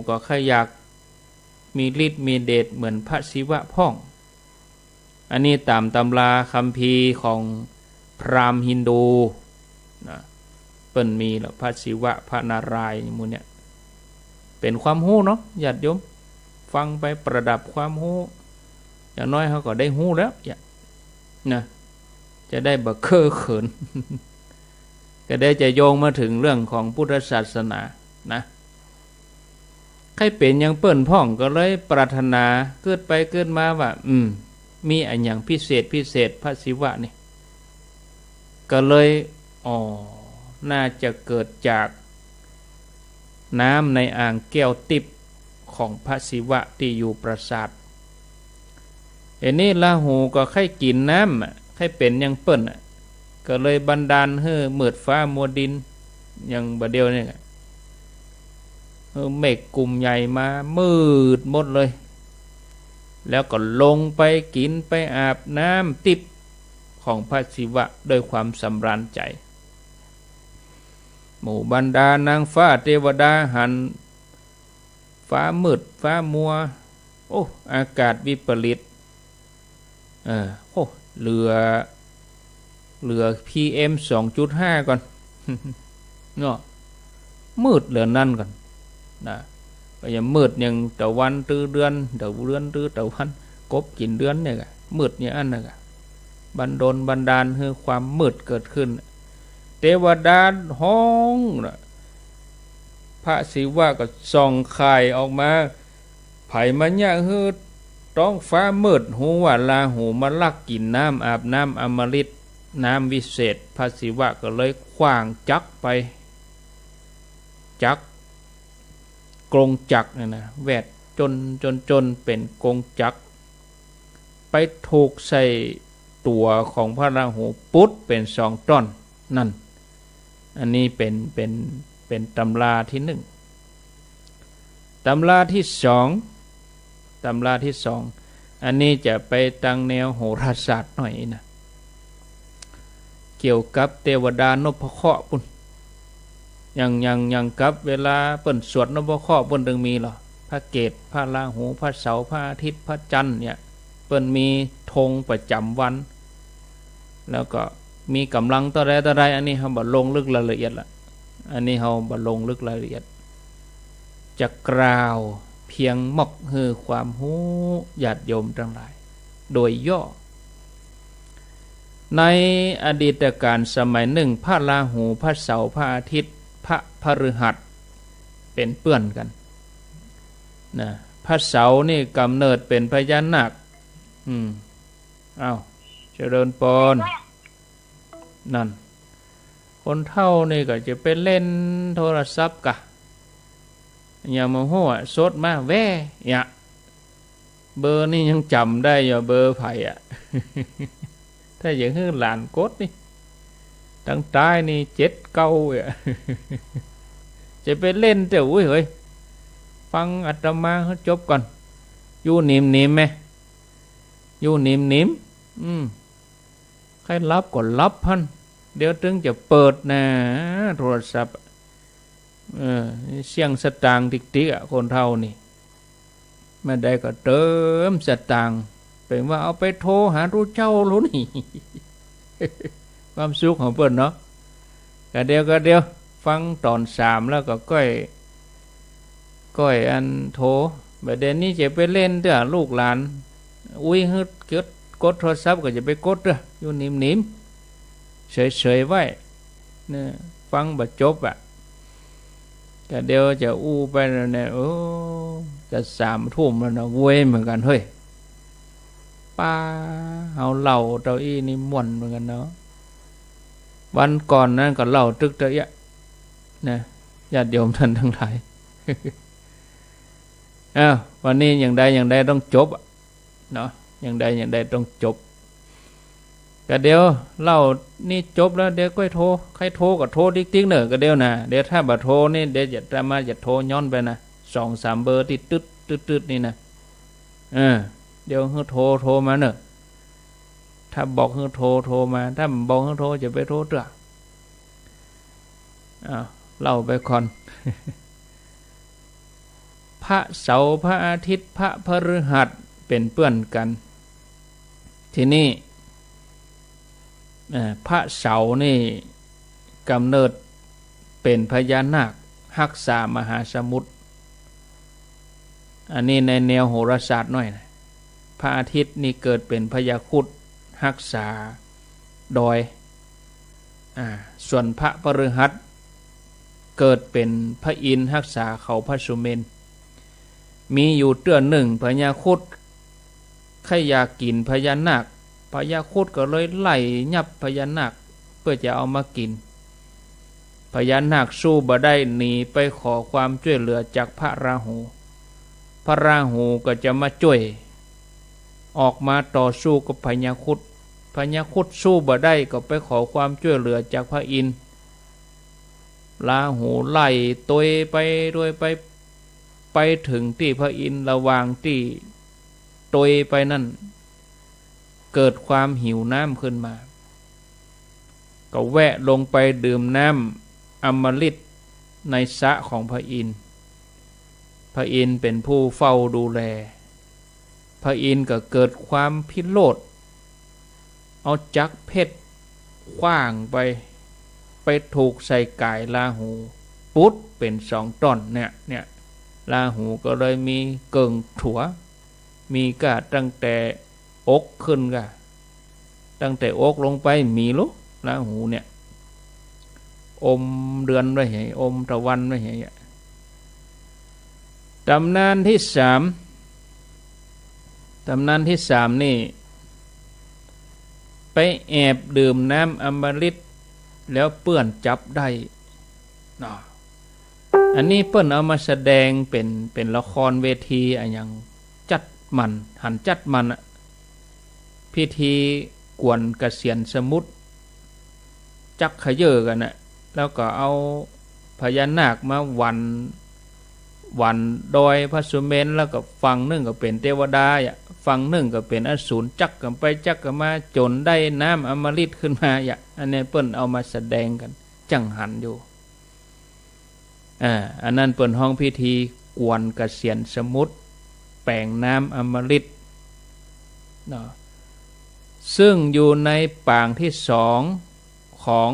ก็ใครอยากมีฤทธิ์มีเดชเหมือนพระศิวะพ่องอันนี้ตามตำราคัมภีร์ของพราหมณ์ฮินดูนะเปิ้นมีแล้วพระศิวะพระนารายณ์หมู่เนี่ยเป็นความรู้เนาะญาติโยมฟังไปประดับความรู้อย่างน้อยเขาก็ได้รู้แล้วนะจะได้บ่เคอะเขิน ก็ได้จะโยงมาถึงเรื่องของพุทธศาสนานะใครเป็นอย่างเปิ้นพ่องก็เลยปรารถนาเกิดไปเกิดมาว่ามีอันอย่างพิเศษพระศิวะนี่ก็เลยน่าจะเกิดจากน้ำในอ่างแก้วติบของพระศิวะที่อยู่ปราสาทอันนี้ลาหูก็ใครกินน้ำใครเป็นอย่างเปิ้นก็เลยบันดาลให้มืดฟ้ามัวดินอย่างบดเดียวเนี่ยเมฆกลุ่มใหญ่มามืดหมดเลยแล้วก็ลงไปกินไปอาบน้ำติบของพระศิวะด้วยความสำราญใจหมู่บรรดานางฟ้าเทวดาหันฟ้ามืดฟ้ามัวอากาศวิปริตเหลือ PM 2.5 ก่อน เนาะมืดเหลือนั่นก่อนนะก็อย่ามืดอย่างตะวันตื้อเดือนตื้อตะวันกบกินเดือนเนี่ยก็มืดอย่างอันน่ะก็บันดาลให้ความมืดเกิดขึ้นเทวดาห้องพระศิวะก็ส่องข่ายออกมาไผมันยะฮือท้องฟ้ามืดหูว่าลาหูมาลักกินน้ำอาบน้ำอมฤตน้ำวิเศษพระศิวะก็เลยขว้างจักไปจักกรงจักเนี่ยนะแวดจนเป็นกรงจักไปถูกใส่ตัวของพระราหูปุ๊ดเป็น2 ต้อนนั่นอันนี้เป็นตำราที่1ตำราที่2อันนี้จะไปตั้งแนวโหราศาสตร์หน่อยนะเกี่ยวกับเทวดานพเคราะห์ปุ่นอย่างกับเวลาเปิ้นสวดนพเคราะห์เปิ้นถึงมีหรอพระเกศพระราหูพระเสาร์พระอาทิตย์พระจันทร์เนี่ยเปิ้นมีธงประจำวันแล้วก็มีกำลังต่อใดอันนี้เฮาบ่ลงลึกรายละเอียดละอันนี้เฮาบ่ลงลึกรายละเอียดจะกล่าวเพียงมอกฮือความรู้ญาติโยมทั้งหลายโดยย่อในอดีตการสมัยหนึ่งพระราหูพระเสาร์พระอาทิตย์พระพฤหัสเป็นเพื่อนกันนะพระเสาร์นี่กำเนิดเป็นพญานาคเจริญพรนั่นคนเฒ่านี่ก็จะไปเล่นโทรศัพท์กะอย่ามาหัวสดมาแว่เนี่ยเบอร์นี่ยังจำได้อยู่เบอร์ไผถ้าอย่างหลานกดนี่ทางใต้นี่จะไปเล่นแต่อุ้ยเฮ้ยฟังอาตมาเขาจบก่อนอยู่นิ่มไหมอยู่นิ่มใครรับก็รับพันเดี๋ยวถึงจะเปิดนะโทรศัพท์เสียงสตางค์ติ๊กคนเท่านี่ไม่ได้ก็เติมสตางค์เป็นว่าเอาไปโทรหารู้เจ้ารู้นี่ ความสุขของเปิ้นเนาะก็เดียวฟังตอน3แล้วก็ก้อยอันโทรแบบเดี๋ยวนี้จะไปเล่นเด้อลูกหลานอุ้ยฮึดกดโทรศัพท์ก็จะไปกดเด้ออยู่นิ่มๆเฉยๆไว้เนี่ยฟังบ่จบก็เดี๋ยวจะอู้ไปเนี่ยจะ3 ทุ่มแล้วนะเว้ยเหมือนกันเฮ้ยป้าเอาเหล่าเต้าอี้นี่ม่วนเหมือนกันเนาะวันก่อนนั้นก็เหล่าตึกเตะนะญาติโยมท่านทั้งหลาย วันนี้อย่างใดต้องจบเนาะอย่างใดต้องจบก็เดี๋ยวเล่านี่จบแล้วเดี๋ยวก็โทรใครโทรก็โทรติ๊กๆเนอะก็เดี๋ยวนะเดี๋ยวถ้าบ่โทรนี่เดี๋ยวจะโทรย้อนไปนะ2-3 เบอร์ที่ตึ๊ดนี่นะเดี๋ยวโทรมาเนอะถ้าบอกให้โทรมาถ้าบอกให้โทรจะไปโทรเด้อเล่าไปก่อน พ ระเสาร์พระอาทิตย์พระพฤหัสเป็นเพื่อนกันทีนี้พระเสาร์นี่กำเนิดเป็นพญานาครักษามหาสมุทรอันนี้ในแนวโหราศาสตร์หน่อยนะพระอาทิตย์นี่เกิดเป็นพญาครุฑรักษาดอยส่วนพระพฤหัสเกิดเป็นพระอินทร์รักษาเขาพระสุเมนมีอยู่เตื้อหนึ่งพญาครุฑใครอยากกินพญานาคพญาครุฑก็เลยไล่ยับพญานาคเพื่อจะเอามากินพญานาคสู้บ่ได้หนีไปขอความช่วยเหลือจากพระราหูพระราหูก็จะมาช่วยออกมาต่อสู้กับพญาครุฑพญาครุฑสู้บ่ได้ก็ไปขอความช่วยเหลือจากพระอินทร์ราหูไล่ตัวไปด้วยไปถึงที่พระอินทร์ระหว่างที่ตัวไปนั่นเกิดความหิวน้ำขึ้นมาก็แวะลงไปดื่มน้ำอมฤตในสระของพระอินทร์พระอินทร์เป็นผู้เฝ้าดูแลพระอินทร์ก็เกิดความพิโรธเอาจักรเพชรขว้างไปถูกใส่กายราหูปุ๊ดเป็น2 ต้นเนี่ยราหูก็เลยมีเกิ่งถั่วมีกะตั้งแต่อกขึ้นกะตั้งแต่อกลงไปมีลุราหูเนี่ยอมเดือนไว้ให้อมตะวันไว้ให้ตำนานที่3นี่ไปแอบดื่มน้ำอมฤตแล้วเปื้อนจับได้อันนี้เปิ้นเอามาแสดงเป็นละครเวทีอย่างจัดมันหันจัดมันพิธีกวนเกษียณสมุทรจักขยเยอกันแล้วก็เอาพญานาคมาวันดอยพระสุเมนแล้วก็ฝั่งหนึ่งก็เป็นเทวดาฝั่งหนึ่งก็เป็นอสูรจักกันไปจักกันมาจนได้น้ำอมฤตขึ้นมาอันนี้เปิ้นเอามาแสดงกันจังหันอยู่อันนั้นเปิ้นห้องพิธีกวนเกษียณสมุทรแปลงน้ำอมฤตซึ่งอยู่ในปางที่2ของ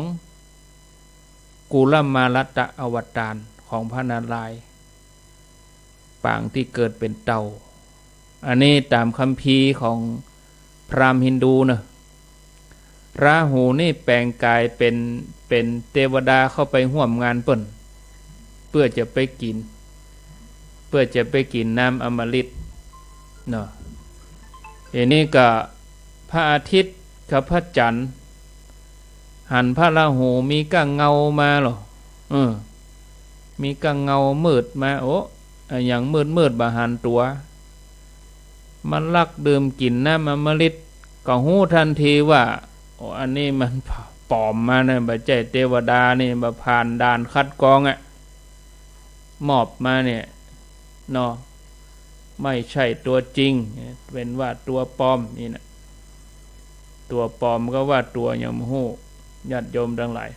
กุลมาลตะอวตารของพระนารายณ์ปางที่เกิดเป็นเต่าอันนี้ตามคัมภีร์ของพราหมณ์ฮินดูนะราหูนี่แปลงกายเป็นเทวดาเข้าไปร่วมงานเปิ้นเพื่อจะไปกินน้ำอมฤตเนาะทีนี้ก็พระอาทิตย์กับพระจันทร์หันพระราหูมีก้างเงามาหรอมีก้างเงามืดมาอย่างมืดบาหันตัวมันลักดื่มกินน้ำอมฤตก็หู้ทันทีว่าอันนี้มันปลอมมาเนี่ยบ่ใจเทวดานี่บ่ผ่านด่านคัดกรองมอบมาเนี่ยเนาะไม่ใช่ตัวจริงเป็นว่าตัวปลอมนี่นะตัวปลอมก็ว่าตัวยังโหญาติโยมทั้งหลาย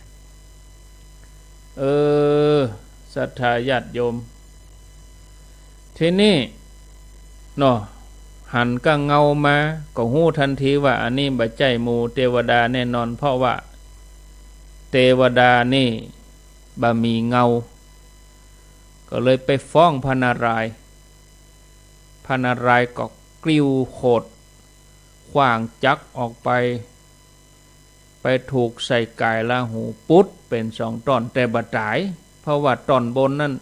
ศรัทธาญาติโยมทีนี้เนาะหันก็เงามาก็หู้ทันทีว่าอันนี้บ่ใจหมู่เทวดาแน่นอนเพราะว่าเทวดานี่บ่มีเงาก็เลยไปฟ้องพระนารายณ์ก็กลิ้วโคตรขว้างจักออกไปถูกใส่กายราหูปุ๊ดเป็น2 ตอนแต่บ่ตายเพราะว่าตอนบนนั้น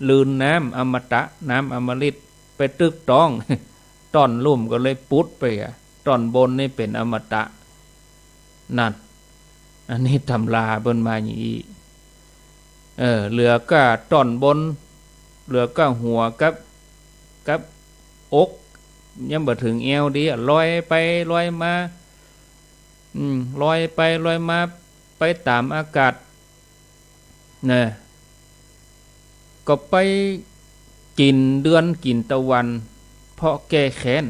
ลืนน้ำอมตะน้ำอมฤตไปตึกต้องตอนลุ่มก็เลยปุ๊ดไปตอนบนนี่เป็นอมตะนั่นอันนี้ตำราเบิ่นมาอย่างนี้เหลือก็ตอนบนเหลือก็หัวกับอกยังบ่ถึงเอวดีลอยไปลอยมาลอยไปลอยมาไปตามอากาศนะก็ไปกินเดือนกินตะวันเพราะแก้แค้น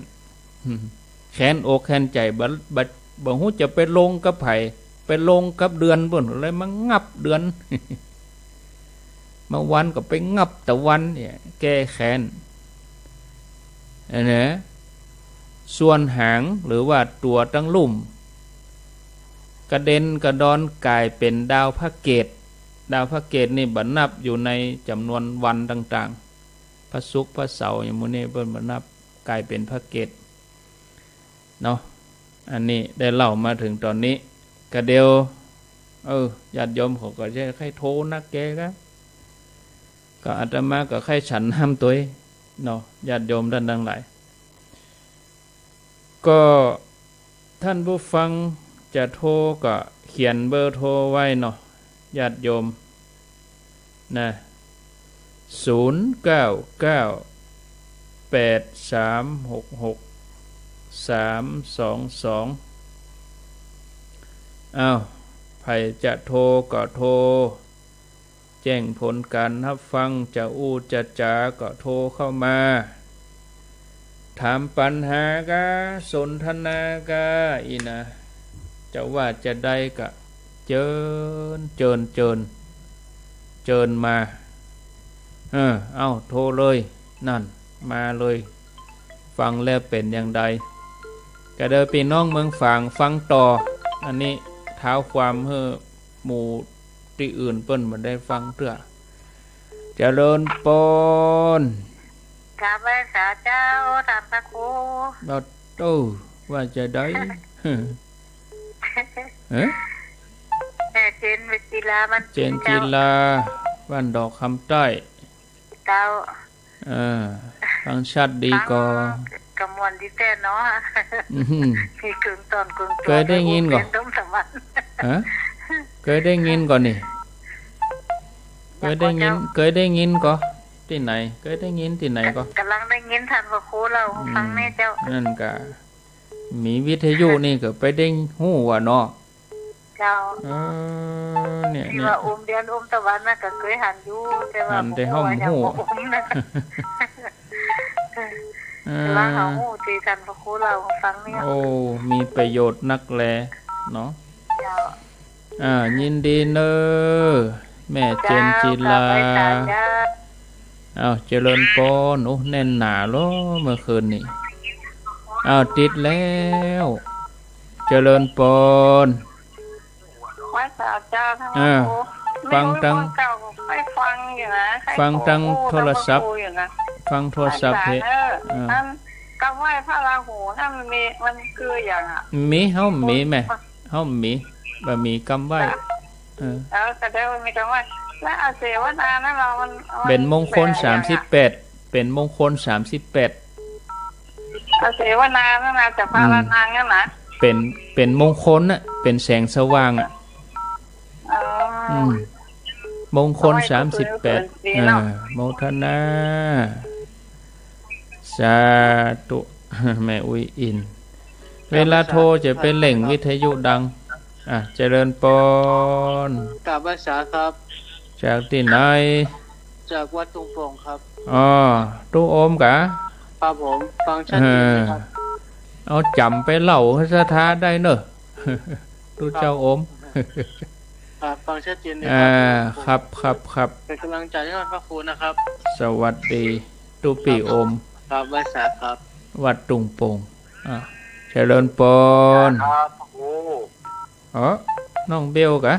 แค้นอกแค้นใจบ่ฮู้จะไปลงกับไผไปลงกับเดือนพุ่นเลยมางับเดือน มาวันก็ไปงับตะวันเนี่ยแก้แค้น นะส่วนหางหรือว่าตัวตั้งลุ่มกระเด็นกระดอนกลายเป็นดาวพระเกตดาวพระเกตนี่บรรนับอยู่ในจำนวนวันต่างๆพระศุกร์พระเสาร์อย่างมื้อนี้เพิ่นบรรนับกลายเป็นพระเกตเนาะอันนี้ได้เล่ามาถึงตอนนี้กระเดียวญาติโยมเขาก็จะใครโทนักแกก็อาตมาก็ใครฉันห้ามตัวเนาะญาติโยมท่านทั้งหลายก็ท่านผู้ฟังจะโทรก็เขียนเบอร์โทรไว้เนาะญาติโยมนะ0998366322ใครจะโทรก็โทรแจ้งผลการรับฟังจะอู้จะจาก็โทรเข้ามาถามปัญหากะสนทนากะอีนะจะว่าจะได้ก็เจิญมาโทรเลยนั่นมาเลยฟังแล้วเป็นอย่างใดก็เดินพี่น้องเมืองฝางฟังต่ออันนี้เท้าความเฮอหมู่ที่อื่นเปิ้นบ่ได้ฟังเตื้อเจริญปนกราบไหว้สาเจ้าท่านพระครูบ่ว่าจะได้เจนวิจิลามันเจนจิลาบ้านดอกคำใต้เจ้าฟังชัดดีก็กำมวลที่แต่เนาะมีกึ่งตอนกึ่งตัวเคยได้ยินก่อนเคยได้ยินก่อนนี่เคยได้ยินก็ที่ไหนเคยได้ยินที่ไหนก็กำลังได้ยินท่านพระครูเราฟังแม่เจ้านั่นก็มีวิทยุนี่ก็ไปได้ฮู้ว่าเนาะเจ้าเนี่ยที่ว่าเดือนตะวันน่ะก็เคยหันอยู่แต่ว่าแต่เฮาบ่ฮู้ลาเฮาฮู้ที่ท่านพระครูเราฟังเนี่ยมีประโยชน์นักแลเนาะเจ้ายินดีเนอแม่เจนจิลาเจริญปนแน่นหนาล้อเมื่อคืนนี้ติดแล้วเจริญปนไว้สาวเจ้าทั้งฟังตั้งโทรศัพท์ฟังโทรศัพท์เพนั่นกำไหว้พระราหูนั่นมันคืออย่างมีเฮามีแม่เฮามีบ่มีกำไหว้แต่ได้ว่ามีกำไหว้แล้วอาเสวนานั่นเรามันเป็นมงคล38เป็นมงคล38อาเสวนานั่นน่ะจะพาละนางนั่นน่ะเป็นมงคลน่ะเป็นแสงสว่างมงคล38โมทนาสาธุแม่อุ้ยอินเวลาโทรจะเป็นเล่งวิทยุดังเจริญปนกราบไหว้สาครับจากที่ไหนจากวัดตุงโป่งครับตู้โอมกะครับผมฟังชัดเจนครับเอาจำไปเล่าให้สถาได้เนอะตู้เจ้าโอมฟังชัดเจนเลยครับเป็นกำลังใจให้พระครูนะครับสวัสดีตู้ปีโอมครับไหว้สาครับวัดตุงโป่งเจริญปนครับพระครูน้องเบลกะ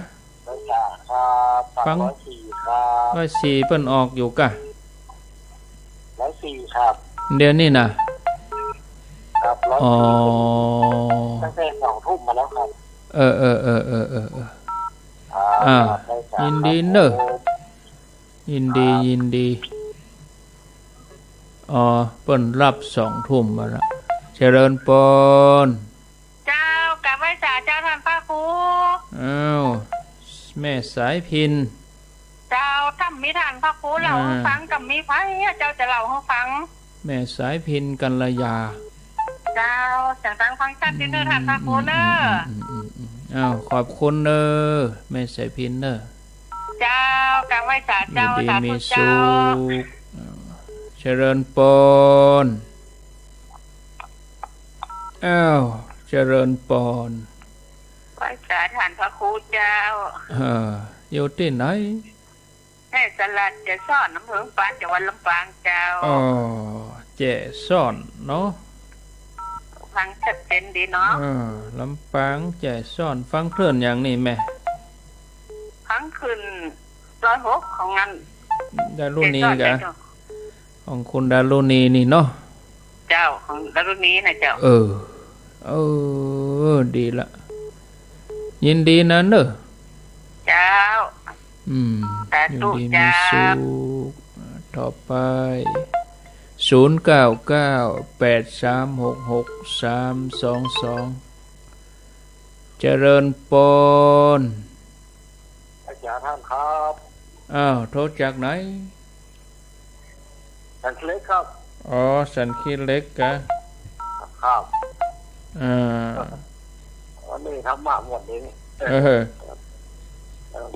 ฟัง104เปิ้นออกอยู่กะ104ครับเดี๋ยวนี้นะครับตั้งแต่2 ทุ่มมาแล้วครับยินดีเนอะยินดีเปิ้นรับ2 ทุ่มมาแล้วเจริญปนเจ้ากราบไหว้สาเจ้าท่านพระครูแม่สายพินเจ้าถ้ามีท่านพระครูเล่าให้ฟังกับมีไผเจ้าจะเล่าให้ฟังแม่สายพินกัลยาเจ้าเสียงดังฟังชัดดีเด้อท่านพระครูเด้อขอบคุณเด้อแม่สายพินเด้อเจ้ากราบไหว้สาเจ้าสาธุเจ้าเจริญปนเจริญปนไหว้สาท่านพระครูเจ้าอยู่ที่ไหนให้สลัดจะซ่อนน้ำเพิงปานจังหวัดลำปางเจ้า แจ่ซ่อนเนาะฟังชัดเจนดีเนาะลำปางแจ่ซ่อนฟังเคลื่อนอย่างนี้แม่ฟังขึ้น106ของงานดารุณีกะของคุณดารุณีนี่เนาะเจ้าของดารุณีนะเจ้าดีละยินดีนะเนอะเจ้ายินดีมีสุขต่อไป0998366322เจริญปนอาจารย์ท่านครับโทรจากไหนสันขี้เล็กครับสันขี้เล็กกะครับวันนี้ทำมาหมดเลย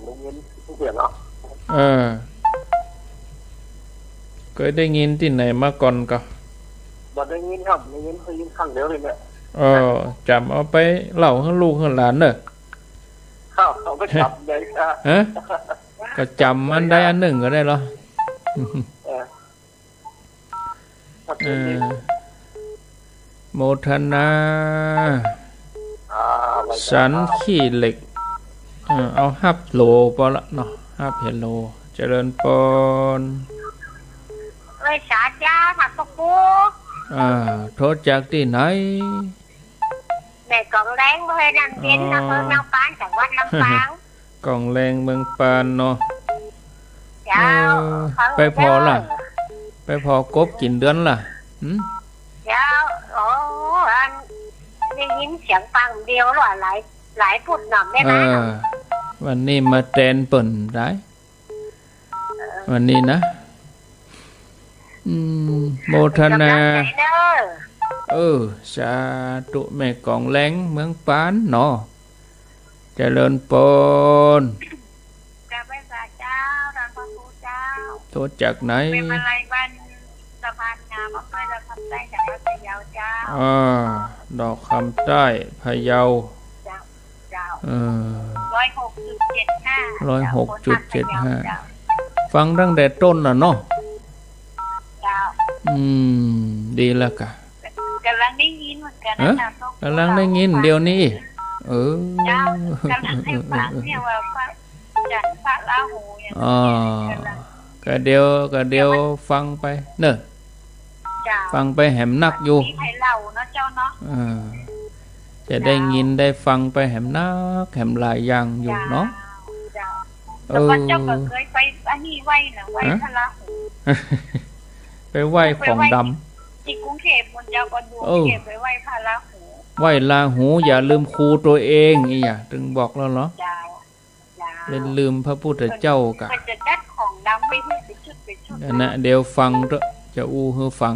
ลุงยินทุกเดือนเนาะเคยได้ยินที่ไหนมาก่อนก็บ่ได้ยินครับได้ยินเคยยินครั้งเดียวเลยเนี่ยจำเอาไปเล่าให้ลูกให้หลานเนอะครับเอาไปจำได้ก็จำอันใดอันหนึ่งก็ได้หรอโมทนาสันขี้เหล็กเอาฮับโลปอละเนาะฮับเฮโลเจริญปนสาจ้าถักตะปูโทษจากที่ไหนแม่กองแรงเมืองนันเย็นอำเภอเมืองปานจังหวัดลำปางกองแรงเมืองปานเนาะไปพอล่ะไปพอกบกินเดือนล่ะได้ยินเสียงฟังเดียวหรอหลายพูดหน่อมได้ไหมวันนี้มาแตนเปิ่นได้วันนี้นะโมทนาสาธุแม่กองแรงเมืองปานเนาะเจริญปนจะไปสาเจ้าท่านพระครูเจ้าโทษจากไหนเป็นอะไรบ้านสะพานงามอำเภอดอกคำใต้จังหวัดพะเยาเจ้าดอกคำใต้พะเยา106.75ฟังตั้งแต่ต้นน่ะเนาะดีแล้วกะกำลังได้ยินเหมือนกันนะกำลังได้ยินเดี๋ยวนี้กำลังให้ฟังเนี่ยว่าจันทร์พระราหูอย่างนี้ก็เดี๋ยวฟังไปเนอะฟังไปแหมนักอยู่ให้เล่าเนาะเจ้าเนาะจะได้ยินได้ฟังไปแหมนักแหมหลายอย่างอยู่เนาะแต่ว่าเจ้าก็เคยไปอันนี้ไหวนะไหวพระราหูไปไหวของดำที่กรุงเทพมันเจ้าก็ดูเก็บไปไหวพระราหูไหวลาหูอย่าลืมครูตัวเองอีหยังถึงบอกแล้วเหรอเป็นลืมพระพุทธเจ้ากะมันจะดัดของดำไปเพื่อไปชุดนะเดี๋ยวฟังจะอู้ให้ฟัง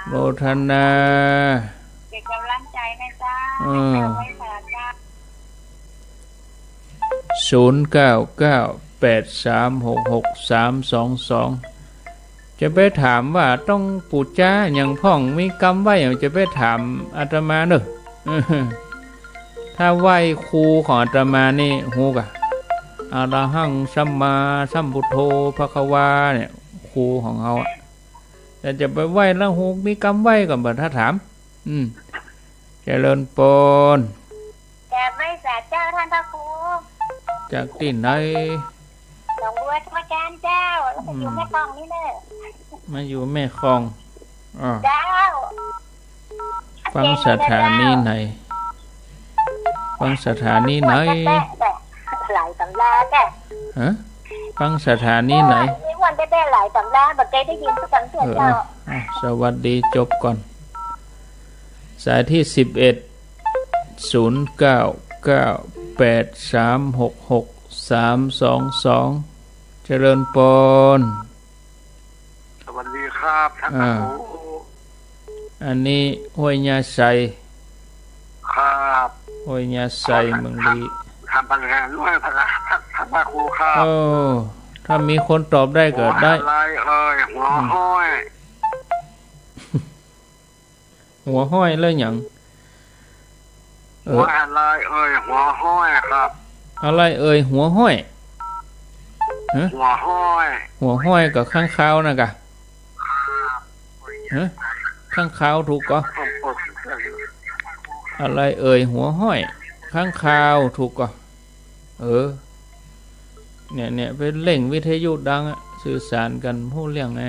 โมทนาเป็นกำลังใจนะจ๊ะ0998366322จะไปถามว่าต้องปูจ้าอย่างพ่องมีกรรมไหวจะไปถามอาตมาเนอะถ้าไหวครูของอาตมานี่ฮู้กะอะระหังสัมมาสัมพุทโธภควาเนี่ยครูของเขาแต่จะไปไหวแล้วฮู้มีกรรมไหวก่อนบ่ถ้าถามเจริญปนแต่ไม่สาเจ้าท่านพระครูจากที่ไหนหนองบัวธรรมกาลเจ้าอยู่แม่คลองนี่เนอะมาอยู่แม่คลองเจ้าฟังสถานีไหนฟังสถานีไหนหลายตำราแกฟังสถานีไหนนี่วันได้หลายตำราบัดได้ยินทุกครั้งเจ้าสวัสดีจบก่อนสายที่110998366322เจริญปนสวัสดีครับท่านครูอันนี้ห้วยยาไซครับห้วยยาไซเมืองลีทำปัญหาด้วยท่านครูครับถ้ามีคนตอบได้ก็ได้อะไรหัวห้อยหัวห้อยเลยหยังหัวอะไรหัวห้อยครับอะไรหัวห้อยหัวห้อยกับข้างคาวนะกะ ฮะข้างคาวถูกก็อะไรเอ่ยหัวห้อยข้างคาวถูกก็เนี่ยไปเล่งวิทยุดังสื่อสารกันพูดเรื่องไง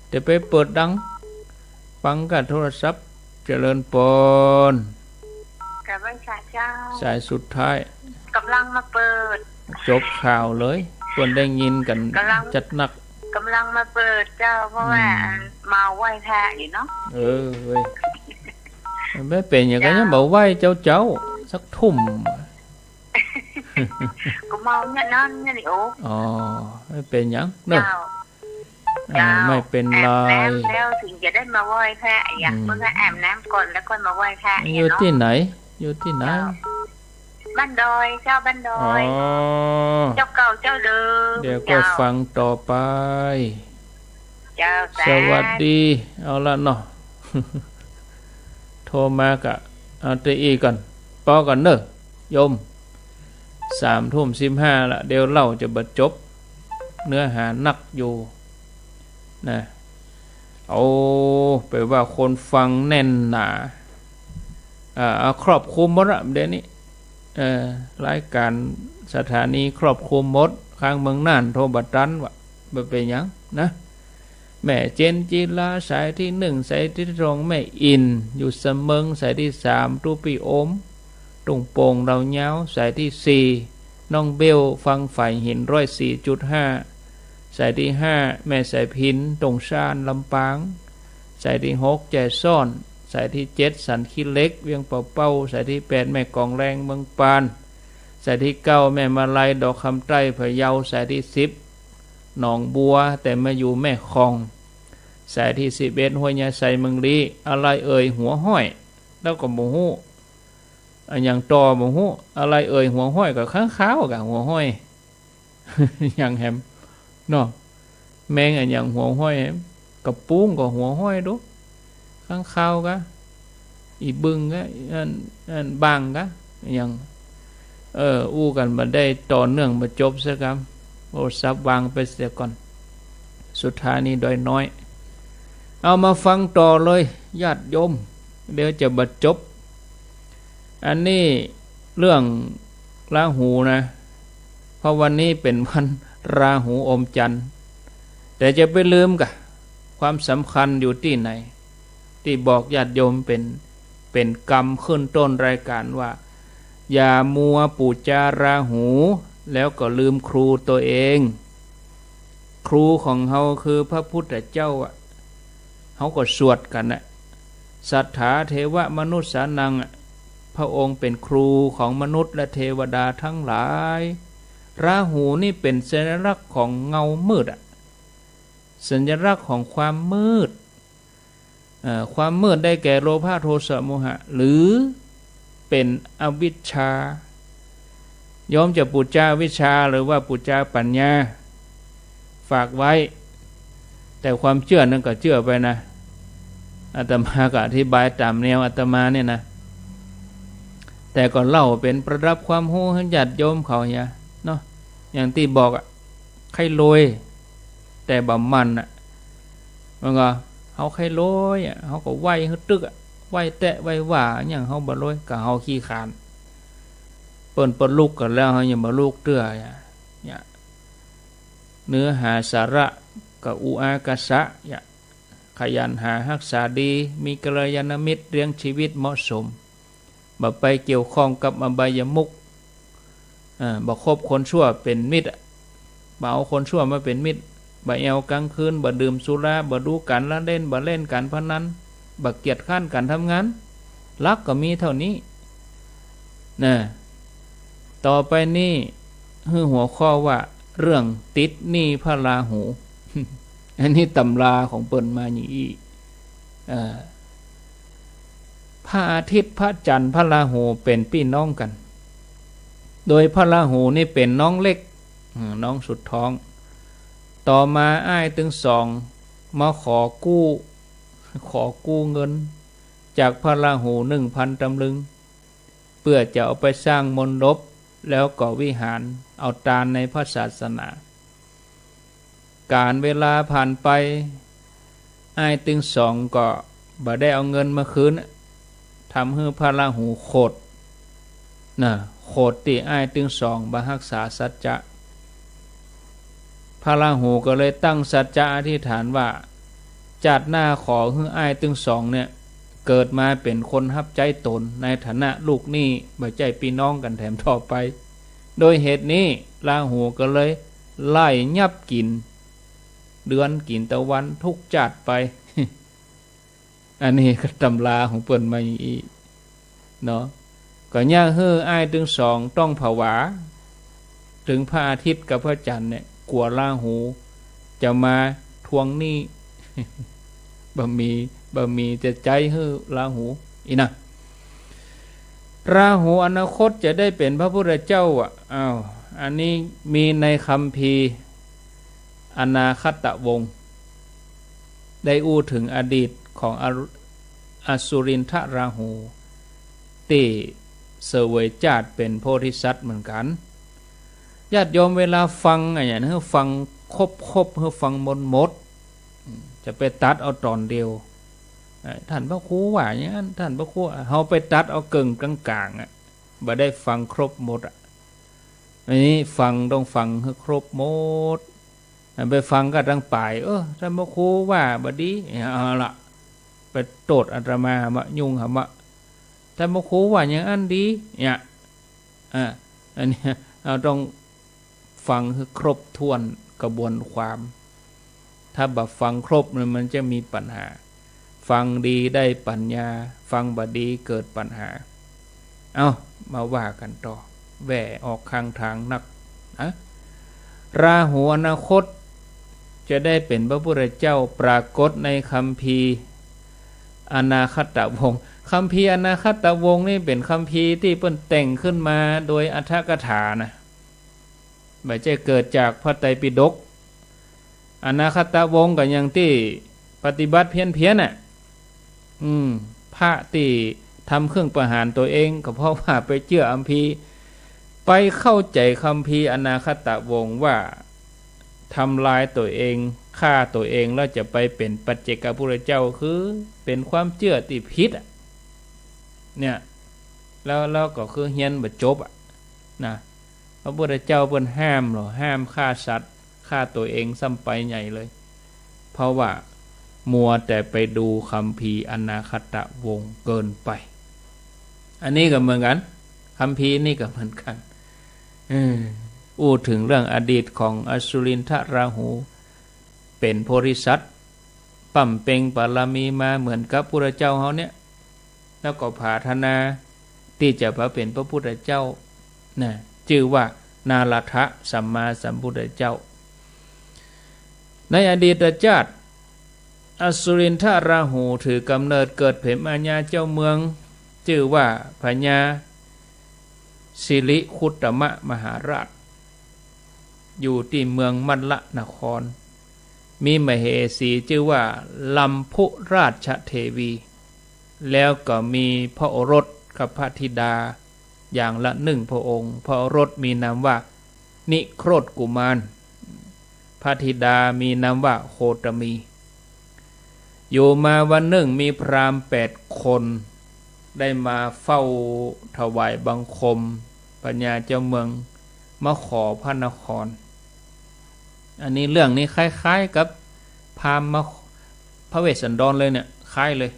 แต่ไปเปิดดังฟังกับโทรศัพท์เจริญปนกับวิชาเจ้าสายสุดท้ายกำลังมาเปิดจบข่าวเลยควรได้ยินกันจัดหนักกำลังมาเปิดเจ้าเพราะว่ามาไหว้พระอยู่เนาะเว้ยไม่เป็นอย่างไรเนี่ยบอกไหว้เจ้าสักทุ่มก็เมาเนี่ยนั่นเนี่ยดิโอ้ไม่เป็นอย่างเนอะไม่เป็นไรแล้วถึงจะได้มาไหว้พระอย่างเมื่ออาบน้ำก่อนแล้วก็มาไหว้พระอยู่ที่ไหนอยู่ที่ไหนบ้านดอยเจ้าบ้านดอยเจ้าเก่าเจ้าเดิมเดี๋ยวก็ฟังต่อไปเจ้าสวัสดีเอาละเนาะโทรมากะเอาตีอีก่อนปอก่อนเนอะโยม3:15ละเดี๋ยวเล่าจะบรรจบเนื้อหานักอยู่นะเอาไปว่าคนฟังแน่นหนาครอบคลุมหมดอะเดี๋ยวนี้รายการสถานีครอบคลุมหมดข้างเมืองน่านโทรบัตรันวะบ่เป็นหยังนะแม่เจนจีลาสายที่1สายที่2แม่อินอยู่เสมิงสายที่3ตูปีโอมตุงโป่งเราเงาสายที่4น้องเบลฟังฝ่ายหิน104.5สายที่5แม่สายพินตรงชานลำปางสายที่6แจซ่อนสายที่7สันขี้เล็กเวียงเป่าเป้าสายที่8แม่กองแรงเมืองปานสายที่9แม่มาลัยดอกคำใต้พะเยาสายที่10หนองบัวแต่มาอยู่แม่คองสายที่11ห้วยยาไซเมืองลีอะไรเอ่ยหัวห้อยแล้วก็บ่ฮู้อย่างต่อบ่ฮู้อะไรเอ่ยหัวห้อยกับข้างขาวกับหัวห้อยอย่างแฮมเนาะแมงอย่างหัวห้อยกับปุ้งกับหัวห้อยดูข้างขาวกะอีบึงกะอันบางกะอย่างอู้กันมาได้ต่อเนื่องมาจบซะครับโอ้ซับวางไปเสียก่อนสุดท้ายนี้โดยน้อยเอามาฟังต่อเลยญาติโยมเดี๋ยวจะบรรจบอันนี้เรื่องราหูนะเพราะวันนี้เป็นวันราหูอมจันทร์แต่จะไปลืมกะความสำคัญอยู่ที่ไหนที่บอกญาติโยมเป็นกรรมขึ้นต้นรายการว่าอย่ามัวปูจาราหูแล้วก็ลืมครูตัวเองครูของเฮาคือพระพุทธเจ้าเฮาก็สวดกันนะสัทธาเทวมนุษย์สานังพระองค์เป็นครูของมนุษย์และเทวดาทั้งหลายราหูนี่เป็นสัญลักษณ์ของเงามืดสัญลักษณ์ของความมืดความมืดได้แก่โลภะโทสะโมหะหรือเป็นอวิชชายอมจะปุจจาวิชาหรือว่าปุจจาปัญญาฝากไว้แต่ความเชื่อนั่นก็เชื่อไปนะอาตมาก็อธิบายตามแนวอาตมาเนี่ยนะแต่ก็เล่าเป็นประดับความรู้ให้ญาติโยมเขาเนี่ยเนาะอย่างที่บอกใครรวยแต่บ่มันมันก็เฮาใครรวยเฮาก็ไหวฮึตึกไหวแตะไหวว่าอย่างเฮาบ่รวยก็เฮาขี้คร้านเปิ้นบ่ลุกกันแล้วเฮายังบ่ลุกเตื้อเนี่ยเนื้อหาสาระก็อุอากาสะขยันหารักษาดีมีกัลยาณมิตรเลี้ยงชีวิตเหมาะสมบ่ไปเกี่ยวข้องกับอบายมุขบ่คบคนชั่วเป็นมิตรบ่เอาคนชั่วมาเป็นมิตรบ่แอวกลางคืนบ่ดื่มสุราบ่ดูการละเล่นบ่เล่นการพนันบ่เกียจคร้านการทำงานลักก็มีเท่านี้นะต่อไปนี้คือหัวข้อว่าเรื่องติดหนี้พระราหูอันนี้ตำราของเปิ้นมาอย่างนี้พระอาทิตย์พระจันทร์พระราหูเป็นพี่น้องกันโดยพระราหูนี่เป็นน้องเล็กน้องสุดท้องต่อมาอ้ายถึงมาขอกู้เงินจากพระราหู 1,000 ตำลึงเพื่อจะเอาไปสร้างมณฑปแล้วก็วิหารเอาตานในพระศาสนาการเวลาผ่านไป อ้ายตึงสองก็บ่ได้เอาเงินมาคืนทำให้พระราหูโคตรน่ะโคตรที่อ้ายตึงสองบ่รักษาสัจจะพระราหูก็เลยตั้งสัจจะอธิษฐานว่าจัดหน้าขอให้อ้ายตึงสองเนี่ยเกิดมาเป็นคนฮับใจตนในฐานะลูกหนี้บ่ใจพี่น้องกันแถมต่อไปโดยเหตุนี้ราหูก็เลยไล่ยับกินเดือนกินตะวันทุกจัดไป อันนี้ก็ตำราของเปิ้นมาอีกเนาะก็ย่าเฮ้ออ้ายตึงสองต้องผวาถึงพระอาทิตย์กับพระจันทร์เนี่ยกลัวราหูจะมาทวงหนี้ บ่มีจะใจเฮ้อราหูอีนะราหูอนาคตจะได้เป็นพระพุทธเจ้าอ้าวอันนี้มีในคัมภีร์อนาคตวงศ์ได้อู้ถึงอดีตของอสุรินทราหูที่เสวยจาดเป็นโพธิสัตว์เหมือนกันญาติโยมเวลาฟังอย่างนั้นฟังครบให้ฟังหมดจะไปตัดเอาตอนเดียวท่านพระครูว่าอย่างนั้นท่านพระครูเฮาไปตัดเอาเกิงกลางๆบ่ได้ฟังครบหมดอันนี้ฟังต้องฟังให้ครบหมดไปฟังก็ตั้งปลายท่านพระครูว่าบ่ดีเอาล่ะไปโตดอาตมามายุ่งหามะท่านพระครูว่าอย่างนั้นดีเนี่ยอันนี้เราต้องฟังให้ครบถ้วนกระบวนความถ้าแบบฟังครบมันจะมีปัญหาฟังดีได้ปัญญาฟังบ่ดีเกิดปัญหาเอามาว่ากันต่อแหวออกข้างทางนักราหูอนาคตจะได้เป็นพระพุทธเจ้าปรากฏในคัมภีร์อนาคตวงศ์คัมภีร์อนาคตวงศ์นี่เป็นคัมภีร์ที่เพิ่นแต่งขึ้นมาโดยอรรถกถานะไม่ใช่เกิดจากพระไตรปิฎกอนาคตวงศ์ก็อย่างที่ปฏิบัติเพี้ยนพระที่ทำเครื่องประหารตัวเองก็เพราะว่าไปเชื่อคัมภีร์ไปเข้าใจคัมภีร์อนาคตวงศ์ว่าทำลายตัวเองฆ่าตัวเองแล้วจะไปเป็นปัจเจกพุทธเจ้าคือเป็นความเชื่อที่ผิดเนี่ยแล้วก็คือเฮียนบ่จบนะพระพุทธเจ้าเพิ่นห้ามฆ่าสัตว์ฆ่าตัวเองซ้ำไปใหญ่เลยเพราะว่ามัวแต่ไปดูคัมภีร์อนาคตวงศ์เกินไปอันนี้ก็เหมือนกันคัมภีร์นี่ก็เหมือนกันอู้ถึงเรื่องอดีตของอสุรินทราหูเป็นโพธิสัตว์ปั่มเป่งบารมีมาเหมือนกับพระพุทธเจ้าเฮาเนี่ยแล้วก็ปรารถนาที่จะมาเป็นพระพุทธเจ้านะชื่อว่านาลทะสัมมาสัมพุทธเจ้าในอดีตชาติอสุรินทราหูถือกำเนิดเกิดเป็นอาญาเจ้าเมืองชื่อว่าพญาสิริคุตมะมหาราชอยู่ที่เมืองมัลละนครมีมเหสีชื่อว่าลัมพุราชเทวีแล้วก็มีพระโอรสกับพระธิดาอย่างละ1พระองค์พระโอรสมีนามว่านิโครธกุมารพระธิดามีนามว่าโคตมีอยู่มาวันหนึ่งมีพราหมณ์8 คนได้มาเฝ้าถวายบังคมปัญญาเจ้าเมืองมาขอพระนครอันนี้เรื่องนี้คล้ายๆกับพราหมณ์มาพระเวสสันดรเลยเนี่ยคล้ายเลย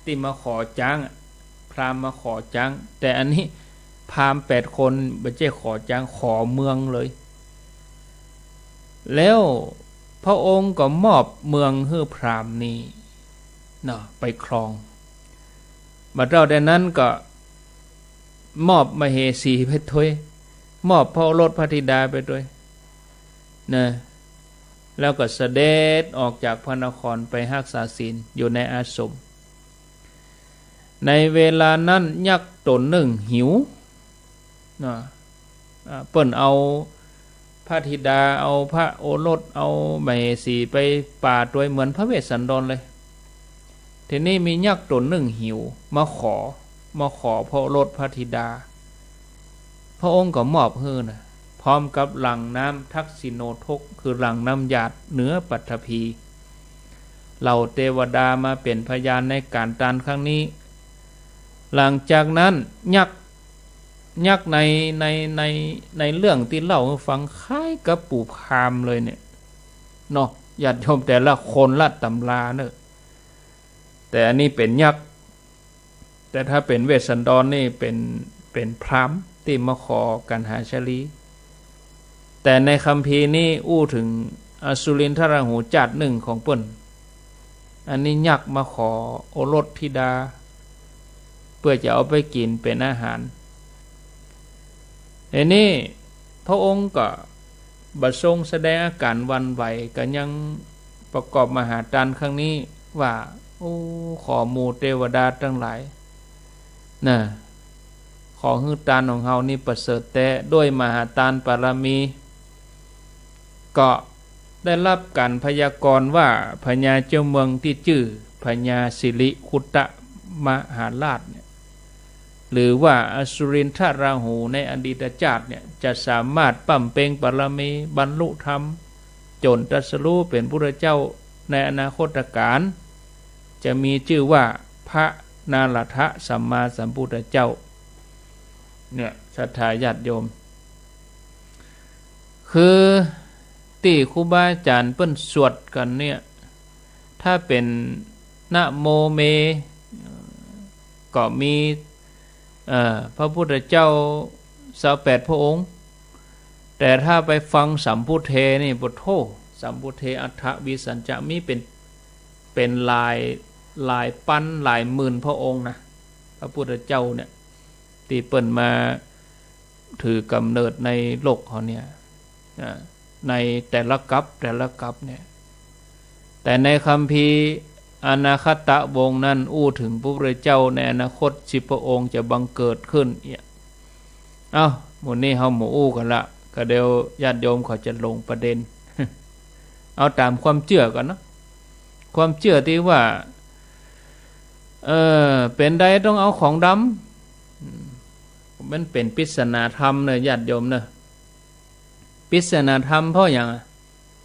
ที่มาขอจ้างพราหมณ์มาขอจ้างแต่อันนี้พราหมณ์8 คนไม่ใช่ขอจ้างขอเมืองเลยแล้วพระองค์ก็มอบเมืองให้พราหมณ์นี้ไปครองบัดเราแต่นั้นก็มอบมเหสีไปด้วยมอบพระโอรสพระธิดาไปด้วยนะแล้วก็เสด็จออกจากพระนครไปรักษาศีลอยู่ในอาสมในเวลานั้นยักษ์ตนหนึ่งหิวเปิ้นเอาพระธิดาเอาพระโอรสเอามเหสีไปป่าตัวเหมือนพระเวสสันดรเลยทีนี้มียักษ์ตนหนึ่งหิวมาขอพระโอรสพระธิดาพระองค์ก็มอบให้นะพร้อมกับหลังน้ำทักษิโนทกคือหลังน้ำหยาดเหนือปัทภี เหล่าเทวดามาเป็นพยานในการตรัสครั้งนี้หลังจากนั้นยักษ์ในเรื่องที่เล่าให้ฟังคล้ายกับปู่พราหมณ์เลยเนี่ยเนาะญาติโยมแต่ละคนละตำราเนอะแต่อันนี้เป็นยักษ์แต่ถ้าเป็นเวสสันดรนี่เป็นพราหมณ์ที่มาขอกันหาชลีแต่ในคัมภีร์นี้อู้ถึงอสุรินทราหูจัดหนึ่งของเปิ้นอันนี้ยักษ์มาขอโอรสธิดาเพื่อจะเอาไปกินเป็นอาหารอันนี้พระองค์ก็บัดทรงแสดงอาการวันไหวก็ยังประกอบมหาทานครั้งนี้ว่าโอ้ขอหมู่เทวดาทั้งหลายนะขอฮือทานของเฮานี่ประเสริฐแต่ด้วยมหาทานบารมีก็ได้รับการพยากรณ์ว่าพญาเจ้าเมืองที่ชื่อพญาสิริคุตมหาราชเนี่ยหรือว่าอสุรินทราหูในอดีตชาติเนี่ยจะสามารถปั้มเปงบารมีบรรลุธรรมจนตรัสรู้เป็นพระเจ้าในอนาคตการจะมีชื่อว่าพระนารัตถสัมมาสัมพุทธเจ้าเนี่ยศรัทธาญาติโยมคือที่ครูบาอาจารย์เปิ้นสวดกันเนี่ยถ้าเป็นนะโมเมก็มีพระพุทธเจ้า28พระองค์แต่ถ้าไปฟังสัมพุทเทนี่บทโธสัมพุทเทอัฏฐวิสัญจะมีเป็นลายปั้นหลายหมื่นพระองค์นะพระพุทธเจ้าเนี่ยที่เปิ้นมาถือกำเนิดในโลกเขาเนี่ยในแต่ละกัปเนี่ยแต่ในคัมภีร์อนาคตวงศ์นั้นอู้ถึงพระพุทธเจ้าในอนาคต10พระองค์จะบังเกิดขึ้นหมู่นี้เฮาหมู่อู้กันละก็เดี๋ยวญาติโยมเขาจะลงประเด็น เอาตามความเชื่อกันเนาะความเชื่อที่ว่าเป็นใดต้องเอาของดำมันเป็นปริศนาธรรมเนอะญาติโยมเนอะปริศนาธรรมเพราะอย่าง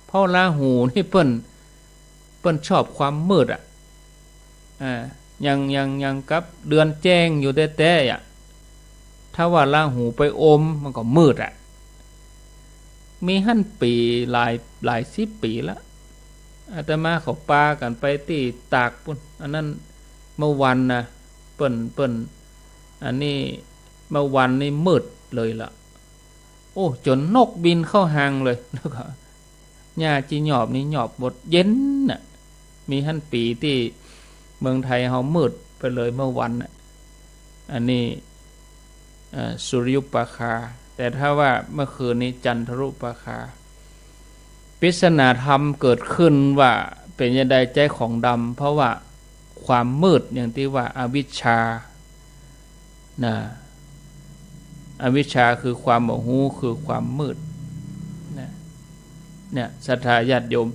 เพราะราหูนี่เปิ้นชอบความมืดยังกับเดือนแจ้งอยู่แต่ถ้าว่าราหูไปอมมันก็มืดมีหั่นปีหลาย10 ปีแล้วอาตมาเขาปากันไปที่ตากปุ่นอันนั้นเมื่อวันนะเปิ้นอันนี้เมื่อวันนี่มืดเลยล่ะโอ้จนนกบินเข้าหางเลยแล้วก็หญ้าจีหยอบนี่หยอบหมดเย็นน่ะมีหั่นปีที่เมืองไทยเฮามืดไปเลยเมื่อวันน่ะอันนี้สุริยุปราคาแต่ถ้าว่าเมื่อคืนนี้จันทรุปราคาปริศนาธรรมเกิดขึ้นว่าเป็นยังไงใจของดำเพราะว่าความมืดอย่างที่ว่าอวิชชาอวิชชาคือความบ่รู้คือความมืดเนี่ยศรัทธาญาติโยม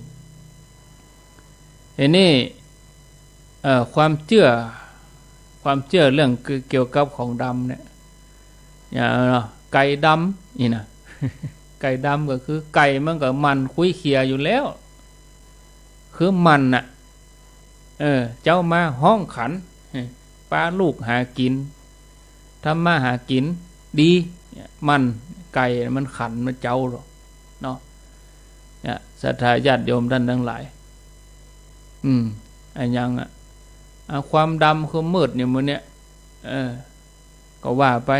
อันนี้ความเชื่อเรื่องเกี่ยวกับของดำเนี่ยอย่างไก่ดำนี่นะ ไก่ดำก็คือไก่มันก็มันคุยเคียอยู่แล้วคือมันน่ะเจ้ามาห้องขันป้าลูกหากินทำมาหากินดีมันไก่มันขันมันเจ้าหรอกเนาะเนี่ยศรัทธาญาติโยมท่านทั้งหลายอันยังความดำคือมืดเนี่ยมันเนี่ยก็ว่าไป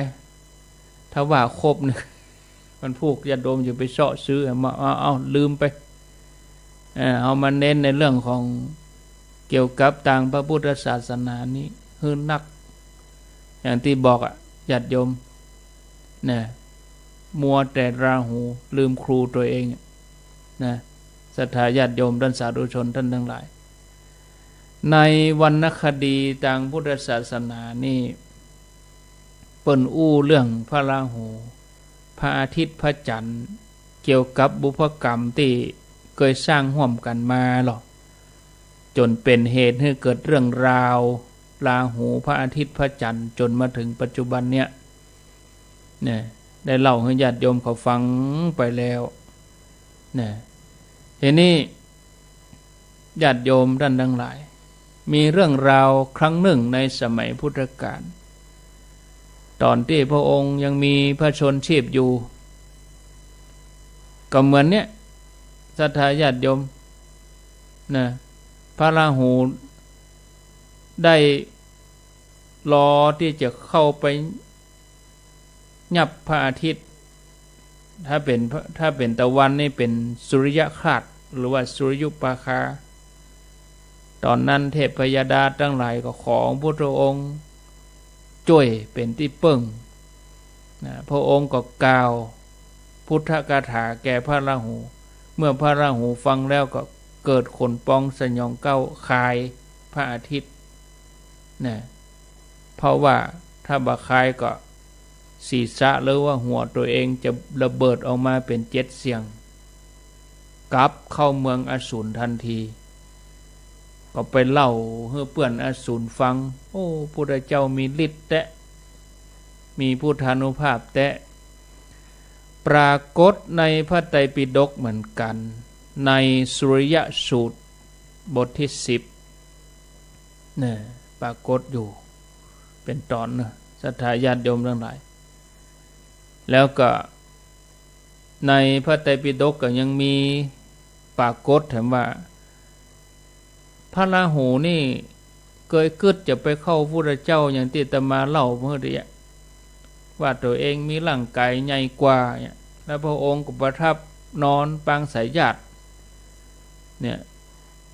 ถ้าว่าครบเนี่ยมันพวกญาติโยมจะไปเสาะซื้อมาเอาลืมไปเอามาเน้นในเรื่องของเกี่ยวกับทางพระพุทธศาสนานี้ฮือนักอย่างที่บอกญาติโยมเนี่ยมัวแต่ราหูลืมครูตัวเองนะศรัทธาญาติโยมท่านสาธุชนท่านทั้งหลายในวรรณคดีทางพุทธศาสนานี่เปิ้นอู้เรื่องพระราหูพระอาทิตย์พระจันทร์เกี่ยวกับบุพกรรมที่เคยสร้างร่วมกันมาหรอกจนเป็นเหตุให้เกิดเรื่องราวราหูพระอาทิตย์พระจันทร์จนมาถึงปัจจุบันเนี่ยได้เล่าให้ญาติโยมเขาฟังไปแล้วทีนี้ ญาติโยมท่านทั้งหลายมีเรื่องราวครั้งหนึ่งในสมัยพุทธกาลตอนที่พระองค์ยังมีพระชนชีพอยู่ก็เหมือนเนี้ยศรัทธาญาติโยมนะพระราหูได้รอที่จะเข้าไปยับพระอาทิตย์ถ้าเป็นตะวันนี่เป็นสุริยคราสหรือว่าสุริยุปราคาตอนนั้นเทพยดาทั้งหลายก็ของพระองค์ช่วยเป็นที่ปึ้งนะพระองค์ก็กล่าวพุทธคาถาแก่พระราหูเมื่อพระราหูฟังแล้วก็เกิดขนปองสยองเก้าคายพระอาทิตย์นะเพราะว่าถ้าบาคายก็ศีรษะหรือว่าหัวตัวเองจะระเบิดออกมาเป็น7เสียงกลับเข้าเมืองอสูรทันทีก็ไปเล่าให้เพื่อนอสูรฟังโอ้พุทธเจ้ามีฤทธิ์แตะมีพุทธานุภาพแตะปรากฏในพระไตรปิฎกเหมือนกันในสุริยสูตรบทที่10เนี่ยปรากฏอยู่เป็นตอนนะศรัทธาญาติโยมทั้งหลายแล้วก็ในพระไตรปิฎกก็ยังมีปรากฏถามว่าพระราหูนี่เคยกึดจะไปเข้าพระพุทธเจ้าอย่างที่อาตมาเล่าเมื่อกี้ว่าตัวเองมีร่างกายใหญ่กว่าแล้วพระองค์ก็ประทับนอนปางสายญาติเนี่ย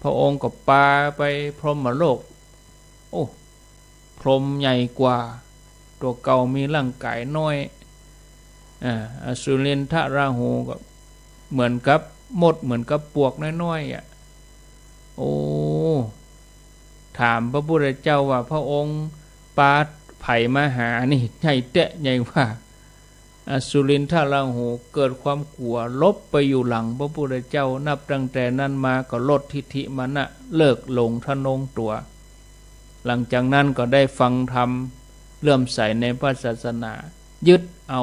พระองค์ก็ปาไปพรหมโลกโอ้พรหมใหญ่กว่าตัวเก่ามีร่างกายน้อยอสุรินทราหูก็เหมือนกับมดเหมือนกับปวกน้อยๆโอ้ถามพระพุทธเจ้าว่าพระองค์ปาไผ่มาหานี่ใหญ่เตะใหญ่ว่าอสุรินทราหูเกิดความกลัวลบไปอยู่หลังพระพุทธเจ้านับตั้งแต่นั้นมาก็ลดทิฏฐิมานะเลิกหลงทะนงตัวหลังจากนั้นก็ได้ฟังธรรมเลื่อมใสในพระศาสนายึดเอา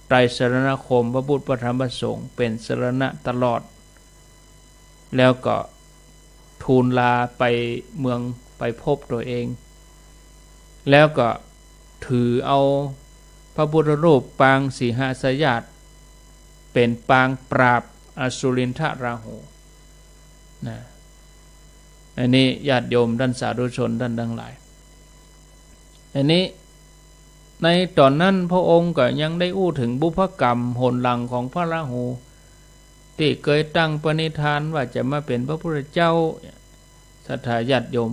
ไตรสรณคมพระพุทธพระธรรมพระสงฆ์เป็นสรณะตลอดแล้วก็ทูลลาไปเมืองไปพบตัวเองแล้วก็ถือเอาพระพุทธรูปปางสีหสยาตเป็นปางปราบอสุรินทราหูนะอันนี้ญาติโยมท่านสาธุชนท่านทั้งหลายอันนี้ในตอนนั้นพระองค์ก็ยังได้อู้ถึงบุพกรรมโหนหลังของพระราหูที่เคยตั้งปณิธานว่าจะมาเป็นพระพุทธเจ้าศรัทธาญาติโยม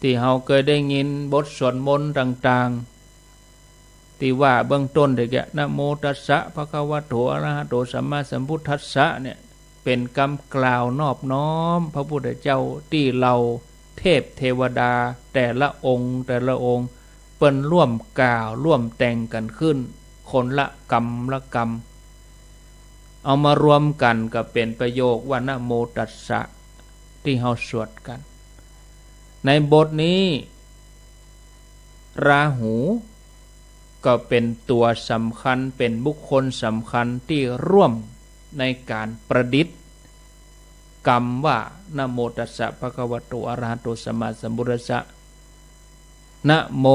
ที่เราเคยได้ยินบทสวดมนต์ต่างๆที่ว่าเบื้องต้นเด็กนะโมตัสสะภะคะวะโตอะระหะโตสัมมาสัมพุทธัสสะเนี่ยเป็นคำกล่าวนอบน้อมพระพุทธเจ้าที่เราเทพเทวดาแต่ละองค์เปิ้นร่วมกล่าวร่วมแต่งกันขึ้นคนละกรรมละกรรมเอามารวมกันก็เป็นประโยคว่านะโมตัสสะที่เราสวดกันในบทนี้ราหูก็เป็นตัวสำคัญเป็นบุคคลสำคัญที่ร่วมในการประดิษฐ์กรรมว่านะโมตัสสะภะคะวะโตอะระหะโตสัมมาสัมพุทธัสสะนะโม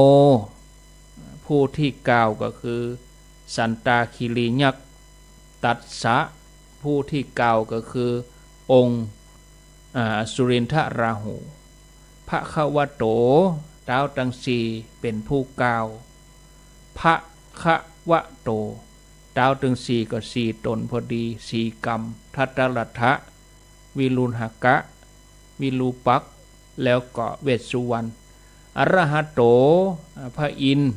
ผู้ที่กล่าวก็คือสันตาคิริยักษ์ตัสสะผู้ที่กล่าวก็คือองค์สุรินทราหูภะคะวะโตดาวตังสีเป็นผู้กล่าวภะคะวะโตดาวตังสีก็สี่ตนพอดีสี่กรรมทัตตลัทธะวิรุณหกะวิรูปักษ์แล้วก็เวสสุวรรณอรหัตโตพระอินทร์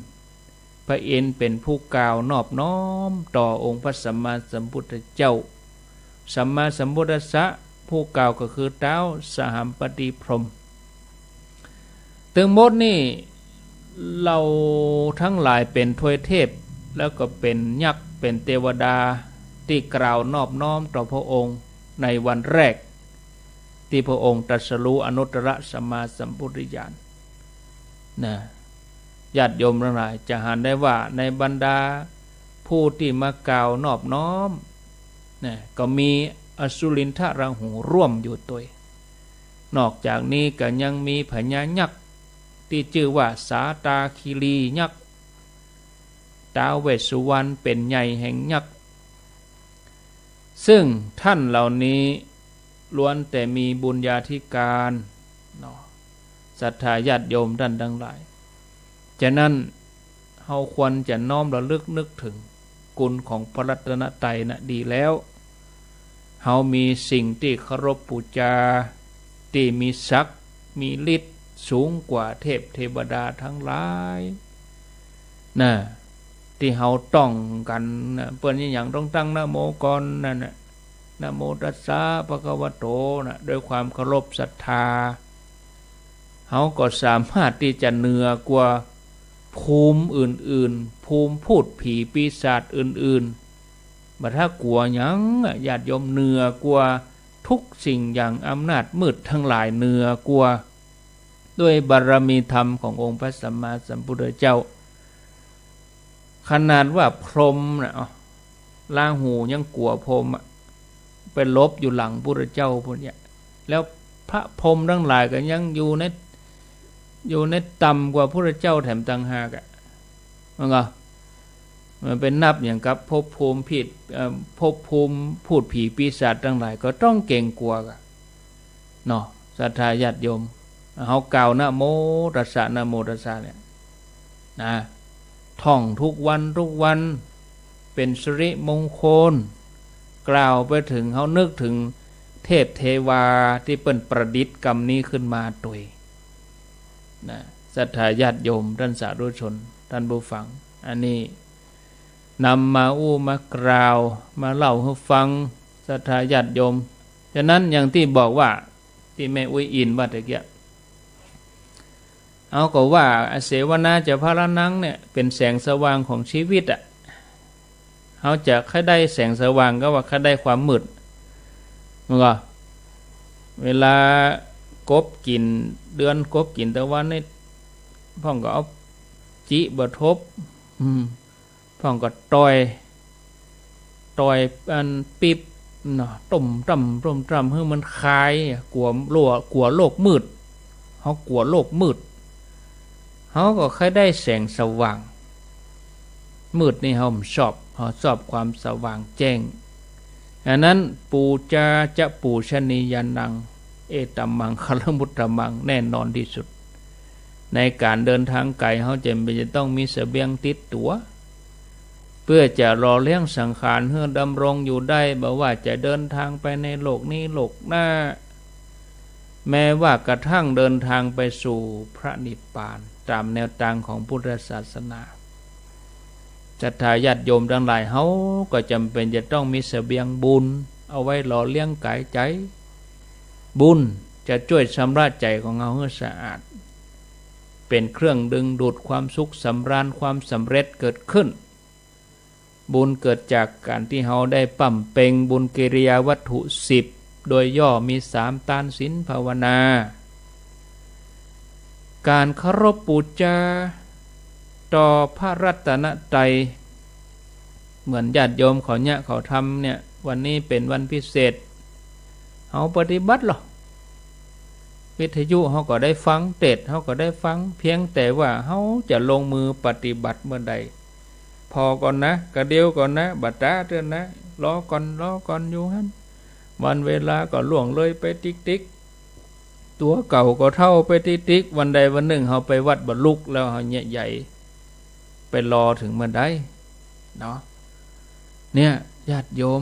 เป็นผู้กล่าวนอบน้อมต่อองค์พระสัมมาสัมพุทธเจ้าสัมมาสัมพุทธัสสะผู้กล่าวก็คือท้าวสหัมปติพรหมถึงหมดนี่เราทั้งหลายเป็นทวยเทพแล้วก็เป็นยักษ์เป็นเทวดาที่กล่าวนอบน้อมต่อพระองค์ในวันแรกที่พระองค์ตรัสรู้อนุตตรสัมมาสัมพุทธญาณนะญาติโยมทั้งหลายจะเห็นได้ว่าในบรรดาผู้ที่มากล่าวนอบน้อมนะก็มี อสุรินทราหูร่วมอยู่ตัวนอกจากนี้ก็ยังมีพญายักษ์ที่ชื่อว่าสาตาคีรียักษ์ท้าวเวสสุวรรณเป็นใหญ่แห่งยักษ์ซึ่งท่านเหล่านี้ล้วนแต่มีบุญญาธิการศรัทธาญาติโยมท่านทั้งหลายฉะนั้นเฮาควรจะน้อมระลึกนึกถึงคุณของพระรัตนตรัยนะดีแล้วเฮามีสิ่งที่เคารพบูชาที่มีศักดิ์มีฤทธิ์สูงกว่าเทพเทวดาทั้งหลายนะที่เฮาต้องกันนะเปิ้นอย่างต้องตั้งนะโมก่อนนั่นน่ะนะโมตัสสะภะคะวะโตนะด้วยความเคารพศรัทธาเฮาก็สามารถที่จะเหนือกว่าภูมิอื่นๆภูมิพูดผีปีศาจอื่นๆบัดถ้ากลัวหยังญาติโยมเหนือกว่าทุกสิ่งอย่างอำนาจมืดทั้งหลายเหนือกว่าด้วยบารมีธรรมขององค์พระสัมมาสัมพุทธเจ้าขนาดว่าพรหมนะลาหูยังกลัวพรหมไปลบอยู่หลังพุทธเจ้าพวกนี้แล้วพระพรหมทั้งหลายก็ยังอยู่ในต่ำกว่าพระเจ้าแถมต่างหากมันเป็นนับอย่างกับภพภูมิผิดภพภูมิพูดผีปีศาจทั้งหลายก็ต้องเก่งกลัวกันเนาะศรัทธาญาติโยมเฮากล่าวนะโมตัสสะนะโมตัสสะเนี่ยนะท่องทุกวันเป็นสิริมงคลกล่าวไปถึงเฮานึกถึงเทพเทวาที่เป็นประดิษฐ์กรรมนี้ขึ้นมาตัวนะศรัทธาญาติโยมท่านสาธุชนท่านผู้ฟังอันนี้นำมาอู้มากล่าวมาเล่าให้ฟังศรัทธาญาติโยมฉะนั้นอย่างที่บอกว่าที่แม่อุ้ยอินว่าตะเกียเอาก็ว่าเสวนาจะพระนังเนี่ยเป็นแสงสว่างของชีวิตอ่ะเขาจะแค่ได้แสงสว่างก็ว่าแค่ได้ความมืดมันก็เวลากบกินเดือนกบกินตะวันนี่พ่องก็เอาจิบทบพ่องก็ต่อยอันปิบเนาะต้มจำให้มันคลายกลัวโลกมืดเขากลัวโลกมืดเขาก็แค่ได้แสงสว่างมืดนี่เขาชอบความสว่างแจ้งอันนั้นปูจาจะปูชนียานังเอตัมมังคลมุตตมังแน่นอนที่สุดในการเดินทางไกลเขาจำเป็นจะต้องมีเสบียงติดตัวเพื่อจะรอเลี้ยงสังขารเพื่อดำรงอยู่ได้บ่ว่าจะเดินทางไปในโลกนี้โลกหน้าแม้ว่ากระทั่งเดินทางไปสู่พระนิพพานตามแนวทางของพุทธศาสนาศรัทธาญาติโยมทั้งหลายเขาก็จำเป็นจะต้องมีเสบียงบุญเอาไว้หล่อเลี้ยงกายใจบุญจะช่วยชำระใจของเราให้สะอาดเป็นเครื่องดึงดูดความสุขสำราญความสำเร็จเกิดขึ้นบุญเกิดจากการที่เราได้ปั่มเป่งบุญกิริยาวัตถุ10โดยย่อมี3ทานศีลภาวนาการเคารพบูชาต่อพระรัตนตรัยเหมือนญาติโยมเขาเนี่ยเขาทำเนี่ยวันนี้เป็นวันพิเศษเขาปฏิบัติหรอวิทยุเขาก็ได้ฟังเทศเขาก็ได้ฟังเพียงแต่ว่าเขาจะลงมือปฏิบัติเมื่อใดพอก่อนนะกระเดียวก่อนนะบัดตาเตือนนะรอก่อนอยู่ฮั่นวันเวลาก็ล่วงเลยไปติ๊กตัวเก่าก็เท่าไปติ๊กวันใดวันหนึ่งเขาไปวัดบรรลุแล้วเขาเนี่ยใหญ่ไปรอถึงเมื่อใดเนาะเนี่ยญาติโยม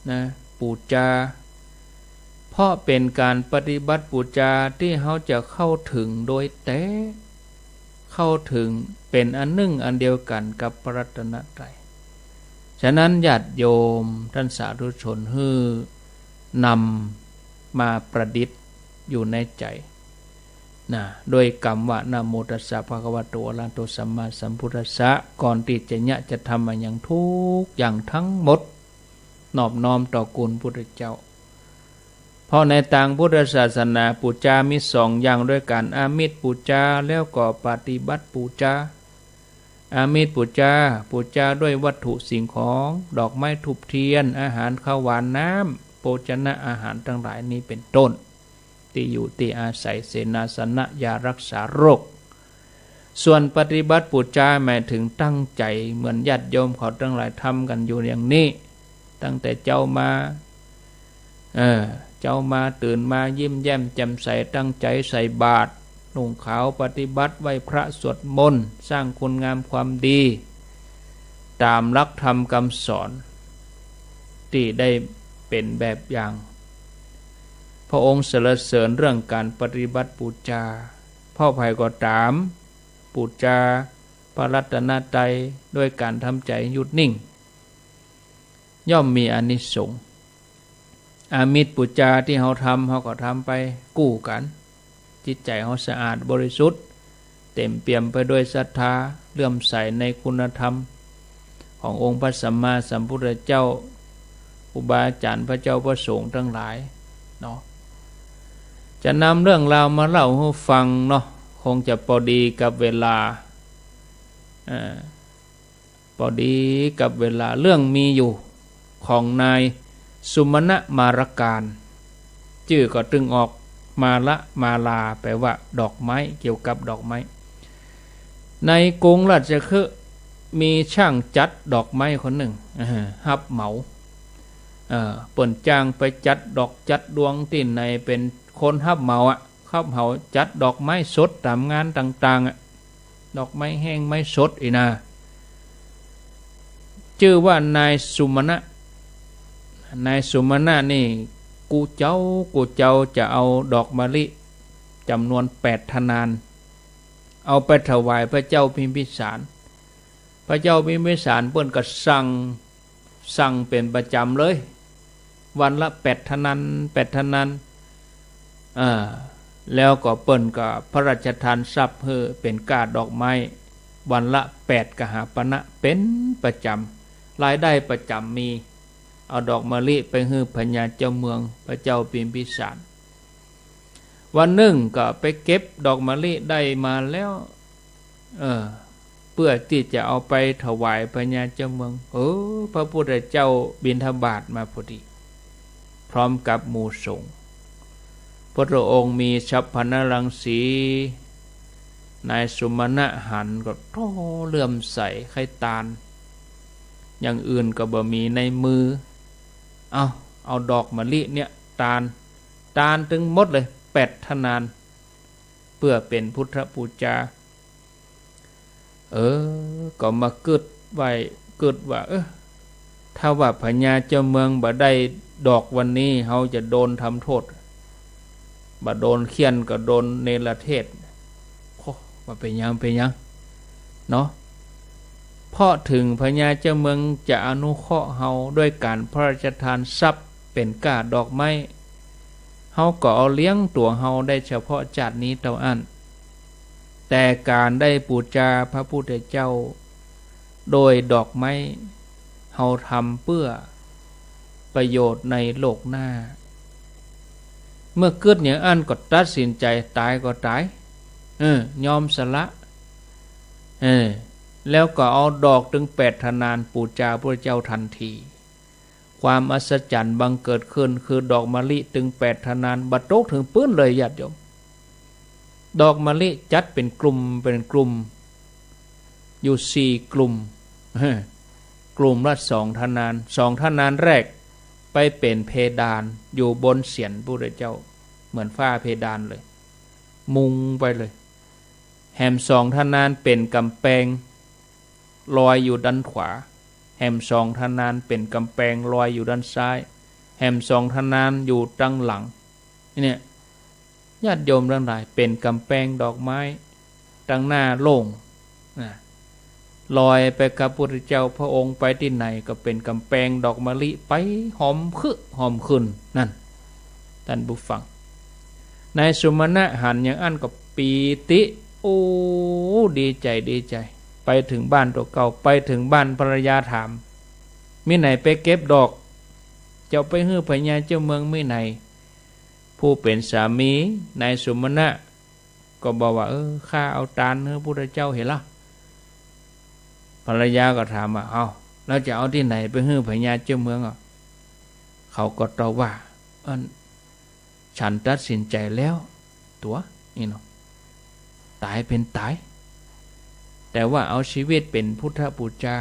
นะบูชาเพราะเป็นการปฏิบัติบูชาที่เขาจะเข้าถึงโดยแต่เข้าถึงเป็นอันหนึ่งอันเดียวกันกับพระรัตนตรัยฉะนั้นญาติโยมท่านสาธุชนฮือนำมาประดิษฐ์อยู่ในใจนะโดยกรรมว่านะโมตัสสะภะคะวะโตอะระหะโตสัมมาสัมพุทธัสสะก่อนที่จะทำอย่างทุกอย่างทั้งหมดนอบน้อมต่อคุณพุทธเจ้าเพราะในทางพุทธศาสนาปูจามี2อย่างด้วยกันอามิสปูจาแล้วก็ปฏิบัติปูจาอามิสปูจาด้วยวัตถุสิ่งของดอกไม้ธูปเทียนอาหารข้าวหวานน้ โภชนะอาหารทั้งหลายนี้เป็นต้นที่อยู่ที่อาศัยเสนาสนะยารักษาโรคส่วนปฏิบัติปูจาหมายถึงตั้งใจเหมือนญาติโยมเขาทั้งหลายทำกันอยู่อย่างนี้ตั้งแต่เจ้ามาตื่นมายิ้มแย้มแจ่มใสตั้งใจใส่บาตรนุ่งขาวปฏิบัติไหว้พระสวดมนต์สร้างคุณงามความดีตามหลักธรรมคำสอนที่ได้เป็นแบบอย่างพระองค์สรรเสริญเรื่องการปฏิบัติปูจาพ่อภัยก็ตามปูจาพระรัตนตรัยด้วยการทำใจหยุดนิ่งย่อมมีอานิสงส์อามิตรปูจาที่เขาทำเขาก็ทำไปกู้กันจิตใจเขาสะอาดบริสุทธิ์เต็มเปี่ยมไปด้วยศรัทธาเลื่อมใสในคุณธรรมขององค์พระสัมมาสัมพุทธเจ้าอุบาอาจารย์พระเจ้าพระสงฆ์ทั้งหลายเนาะจะนำเรื่องราวมาเล่าให้ฟังเนาะคงจะพอดีกับเวลาพอดีกับเวลาเรื่องมีอยู่ของนายสุมาณมารการชื่อก็ตึงออกมาละมาลาแปลว่าดอกไม้เกี่ยวกับดอกไม้ในกรุงราชคฤห์มีช่างจัดดอกไม้คนหนึ่งฮับเหมาเปิ่นจ้างไปจัดดอกจัดดวงที่ไหนเป็นคนฮับเหมาฮับเหมาจัดดอกไม้สดตามงานต่างๆดอกไม้แห้งไม้สดอีนะชื่อว่านายสุมาณนี่กูเจ้าจะเอาดอกมะลิจำนวน8 ธนานเอาไปถวายพระเจ้าพิมพิสารพระเจ้าพิมพิสารเปิ้นก็สั่งเป็นประจำเลยวันละ8 ธนานแล้วก็เปิ้นก็พระราชทานทรัพย์เพื่อเป็นกาดดอกไม้วันละ8 กหาปณะเป็นประจำรายได้ประจำมีเอาดอกมะลิไปให้พญาเจ้าเมืองพระเจ้าพิมพิสารวันหนึ่งก็ไปเก็บดอกมะลิได้มาแล้วเพื่อที่จะเอาไปถวายพญาเจ้าเมืองพระพุทธเจ้าบิณฑบาตมาพอดีพร้อมกับหมู่สงฆ์พระองค์มีฉัพพนรังสีนายสุมาณะหันก็เลื่อมใสไข่ตาลอย่างอื่นก็บ่มีในมือเอาดอกมะลิเนี่ยตาลถึงหมดเลย8 ธนานเพื่อเป็นพุทธปูจาก็มาเกิดว่าถ้าว่าพญาเจ้าเมืองบ่ได้ดอกวันนี้เฮาจะโดนทำโทษบ่โดนเคี่ยนก็โดนเนรเทศว่าเป็นยังเนาะเพราะถึงพญาเจ้าเมืองจะอนุเคราะห์เฮาด้วยการพระราชทานทรัพย์เป็นกาดอกไม้เฮาก็เอาเลี้ยงตัวเฮาได้เฉพาะชาตินี้เท่านั้นแต่การได้บูชาพระพุทธเจ้าโดยดอกไม้เฮาทำเพื่อประโยชน์ในโลกหน้าเมื่อเกิดอย่างอันก็ตัดสินใจตายก็ตายยอมสละแล้วก็เอาดอกถึง8 ธนานบูชาพระเจ้าทันทีความอัศจรรย์บังเกิดขึ้นคือดอกมะลิถึง8 ธนานบัดตกถึงปื้นเลยญาติโยมดอกมะลิจัดเป็นกลุ่มอยู่4 กลุ่มกลุ่มละ2 ธนาน2 ธนานแรกไปเป็นเพดานอยู่บนเศียรพระพุทธเจ้าเหมือนฝ้าเพดานเลยมุงไปเลยแหม2 ธนานเป็นกำแพงลอยอยู่ด้านขวาแหม2 ธนานเป็นกำแพงลอยอยู่ด้านซ้ายแหม2 ธนานอยู่ตั้งหลังเนี่ยญาติโยมทั้งหลายเป็นกำแพงดอกไม้ตั้งหน้าโล่งลอยไปกับพระพุทธเจ้าพระองค์ไปที่ไหนก็เป็นกำแพงดอกมะลิไปหอมขึ้นนั่นท่านผู้ฟังนายสุมาณะหันอย่างอันก็ปีติดีใจไปถึงบ้านตัวเก่าไปถึงบ้านภรรยาถามมิไหนไปเก็บดอกเจ้าไปฮื้อพญาเจ้าเมืองมิไหนผู้เป็นสามีนายสุมาณะก็บอกว่าข้าเอาตาลให้พระพุทธเจ้าเห็นละภรรยาก็ถามว่าแล้วจะเอาที่ไหนไปฮื้อพญาเจ้าเมือง เขาก็ตอบว่าฉันตัดสินใจแล้วตัวนี่เนาะตายเป็นตายแต่ว่าเอาชีวิตเป็นพุทธบูชา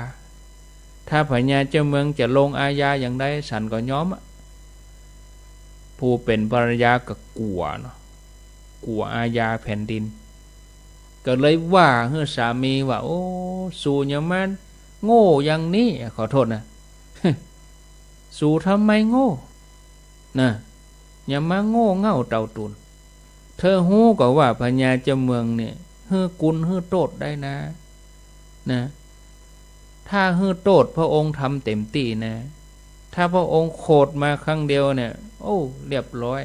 ถ้าพญาเจ้าเมืองจะลงอาญาอย่างใดฉันก็ยอมผู้เป็นภรรยาก็กลัวเนาะกลัวอาญาแผ่นดินก็เลยว่าเฮ้อสามีว่าโอ้สู่อย่ามาโง่อย่างนี้ขอโทษนะ สู่ทำไมโง่นะอย่ามาโง่เง่าเต่าตุนเธอฮู้ก็ว่าพญาเจ้าเมืองเนี่ยเฮ้อกุลเฮ้อโตดได้นะถ้าเฮ้อโตดพระองค์ทำเต็มที่นะถ้าพระองค์โคดมาครั้งเดียวเนี่ยโอ้เรียบร้อย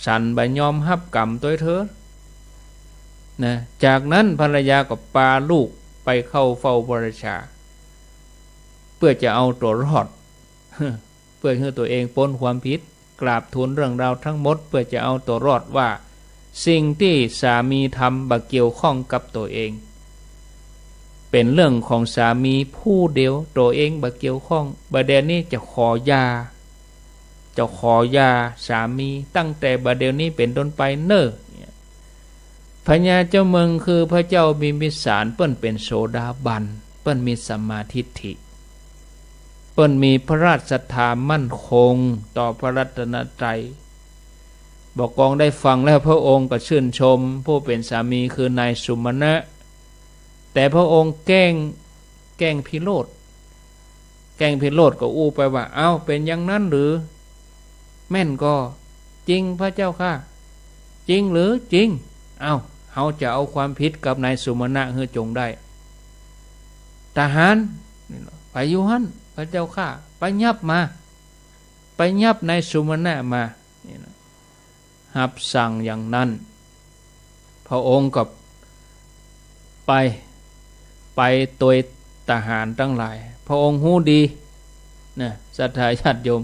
สันบ่ยอมฮับกรรมตัวเธอนะจากนั้นภรรยาก็พาลูกไปเข้าเฝ้าพระราชาเพื่อจะเอาตัวรอด เพื่อให้ตัวเองพ้นความผิดกราบทูลเรื่องราวทั้งหมดเพื่อจะเอาตัวรอดว่าสิ่งที่สามีทำบ่เกี่ยวข้องกับตัวเองเป็นเรื่องของสามีผู้เดียวตัวเองบ่เกี่ยวข้องบัดเดี๋ยวนี้จะขอยาสามีตั้งแต่บัดเดี๋ยวนี้เป็นต้นไปเน้อพญาเจ้าเมืองคือพระเจ้าบิมพิสารเปิ้นเป็นโสดาบันเปิ้นมีสัมมาทิฏฐิเปิ้นมีพระราชศรัทธามั่นคงต่อพระรัตนตรัยบอกกองได้ฟังแล้วพระองค์ก็ชื่นชมผู้เป็นสามีคือนายสุมาณะแต่พระองค์แกล้งพิโรธก็อู้ไปว่าเอ้าเป็นอย่างนั้นหรือแม่นก็จริงพระเจ้าค่ะจริงหรือจริงเอ้าเฮาจะเอาความผิดกับนายสุมาณะเฮือจงได้ทหารไปอยู่หั่นพระเจ้าค่ะไปยับนายสุมาณะมาหับสั่งอย่างนั้นพระองค์ก็ไปตัวทหารทั้งหลายพระองค์ฮู้ดีนะศรัทธาญาติโยม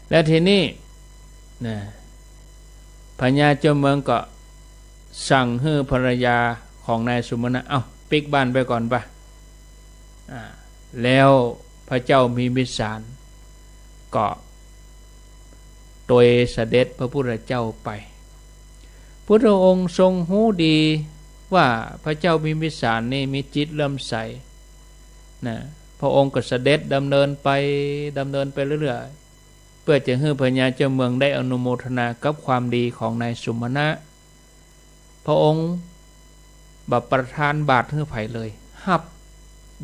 และทีนี้นะพญาเจ้าเมืองก็สั่งให้ภรรยาของนายสุมาณะเอาปิกบ้านไปก่อนป่ะแล้วพระเจ้ามีมิสารก็โดยเสด็จพระพุทธเจ้าไปพุทธองค์ทรงหู้ดีว่าพระเจ้ามีมิสารนี่มีจิตเลื่อมใสนะพระองค์ก็เสด็จดำเนินไปเรื่อยๆเพื่อจะให้พญาเจ้าเมืองได้อนุโมทนากับความดีของนายสุมาณะพระองค์บัพประทานบาตรให้ไผเลยหับ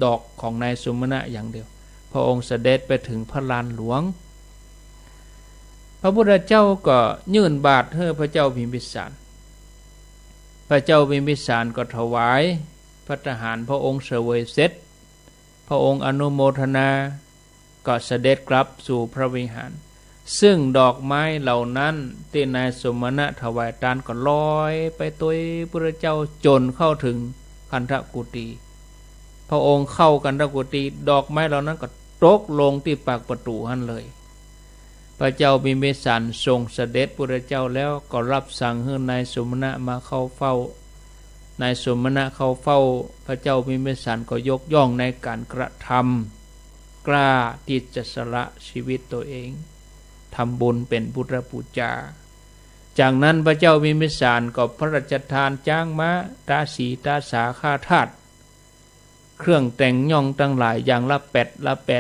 ดอกของนายสุมาณะอย่างเดียวพระองค์เสด็จไปถึงพระลานหลวงพระพุทธเจ้าก็ยื่นบาตรให้พระเจ้าพิมพิสารพระเจ้าพิมพิสารก็ถวายพระทหารพระองค์เสวยเสร็จพระองค์อนุโมทนาก็เสด็จกลับสู่พระวิหารซึ่งดอกไม้เหล่านั้นที่นายสุมาณะถวายทานก็ลอยไปตัวพระเจ้าจนเข้าถึงคันธกุฏีพระองค์เข้าคันธกุฏีดอกไม้เหล่านั้นก็ตกลงที่ปากประตูหันเลยพระเจ้าบิมพิสารทรงเสด็จพระเจ้าแล้วก็รับสั่งให้นายสุมาณะมาเข้าเฝ้านายสุมาณะเข้าเฝ้าพระเจ้าบิมพิสารก็ยกย่องในการกระทำกล้าที่จะสละชีวิตตัวเองทำบุญเป็นพุทธบูชาจากนั้นพระเจ้าบิมพิสารก็พระราชทานจ้างม้าตาสีตาสาข้าทาสเครื่องแต่งย่องทั้งหลายอย่างละแป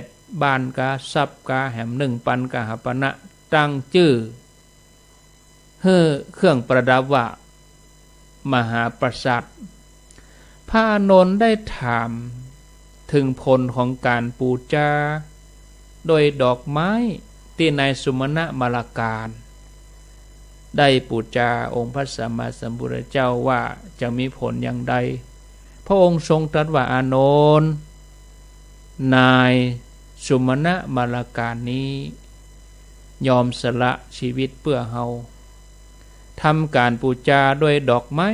ดบ้านกาซับกาแหม1 ปันกาหปณะตั้งชื่อเครื่องประดับว่ามหาปราสาทพระอานนท์ได้ถามถึงผลของการบูชาโดยดอกไม้ที่นายสุมาณะมาลาการได้บูชาองค์พระสัมมาสัมพุทธเจ้าว่าจะมีผลอย่างใดพระองค์ทรงตรัสว่าอานนท์นายสุมาณะมาลาการนี้ยอมสละชีวิตเพื่อเฮาทำการบูชาด้วยดอกไม้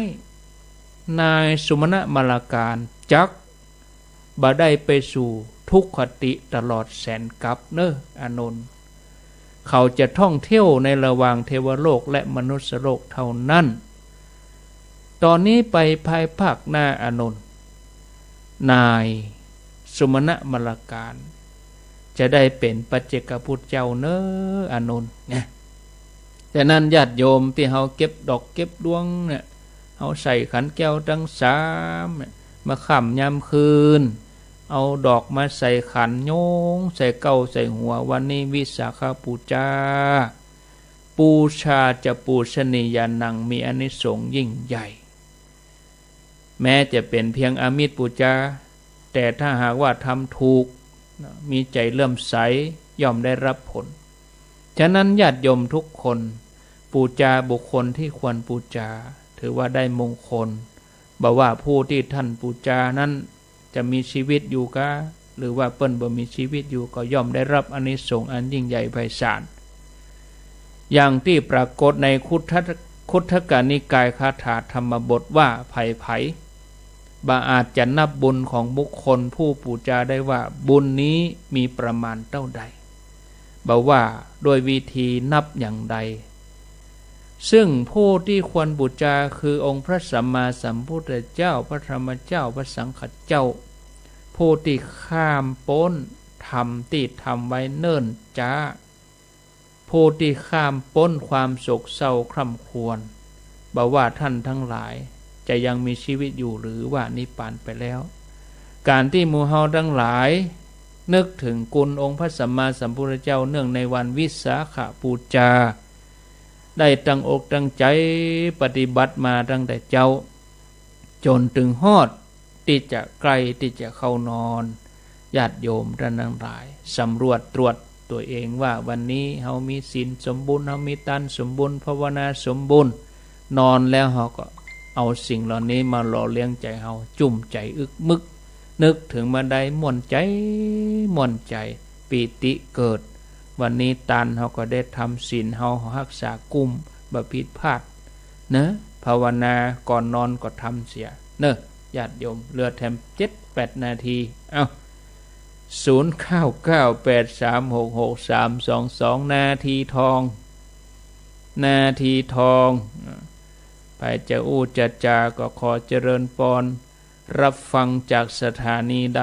นายสุมาณะมาลาการจักบ่ได้ไปสู่ทุกขติตลอดแสนกับเน้ออานนท์เขาจะท่องเที่ยวในระหว่างเทวโลกและมนุษยโลกเท่านั้นตอนนี้ไปภายภาคหน้าอานนท์นายสุมาณะมาลาการ จะได้เป็นปัจเจกพุทธเจ้าเนออานนท์เนี่ยแต่นั้นญาติโยมที่เฮาเก็บดอกเก็บดวงเนี่ยเฮาใส่ขันแก้วทั้ง3มาค่ำยามคืนเอาดอกมาใส่ขันโยงใส่เก้าใส่หัววันนี้วิสาขบูชาปูชาจะปูชนียานังมีอานิสงส์ยิ่งใหญ่แม้จะเป็นเพียงอามิตรปูชาแต่ถ้าหากว่าทำถูกมีใจเลื่อมใสย่อมได้รับผลฉะนั้นญาติโยมทุกคนปูชาบุคคลที่ควรปูชาถือว่าได้มงคลบอกว่าผู้ที่ท่านปูชานั้นจะมีชีวิตอยู่กะหรือว่าเปิ้นบ่มีชีวิตอยู่ก็ย่อมได้รับอานิสงส์อันยิ่งใหญ่ไพศาลอย่างที่ปรากฏในคุถกนิกายคาถาธรรมบทว่าไผ่บ่อาจจะนับบุญของบุคคลผู้ปูชาได้ว่าบุญนี้มีประมาณเท่าใดบอกว่าโดยวิธีนับอย่างใดซึ่งผู้ที่ควรบูชาคือองค์พระสัมมาสัมพุทธเจ้าพระธรรมเจ้าพระสังฆเจ้าผู้ที่ข้ามพ้นธรรมที่ทำไว้เนิ่นช้าผู้ที่ข้ามพ้นความโศกเศร้าคร่ำครวญบอกว่าท่านทั้งหลายจะยังมีชีวิตอยู่หรือว่านิพพานไปแล้วการที่หมู่เฮาทั้งหลายนึกถึงคุณองค์พระสัมมาสัมพุทธเจ้าเนื่องในวันวิสาขบูชาได้ตั้งอกตั้งใจปฏิบัติมาตั้งแต่เจ้าจนถึงฮอดที่จะใกล้ที่จะเข้านอนญาติโยมท่านทั้งหลายสำรวจตรวจตัวเองว่าวันนี้เฮามีศีลสมบูรณ์เฮามีทานสมบูรณ์ภาวนาสมบูรณ์นอนแล้วเฮาก็เอาสิ่งเหล่านี้มาหล่อเลี้ยงใจเฮาจุ่มใจอึกมึกนึกถึงมาได้ม่วนใจปีติเกิดวันนี้ตานเฮาก็ได้ทำศีลเฮารักษากุมบ่ผิดพลาดเนอะภาวนาก่อนนอนก็ทำเสียเนอะญาติโยมเหลือแถม 7-8 นาทีเอ้า0998366322นาทีทองไปจะอู้จะจาก็ขอเจริญพรรับฟังจากสถานีใด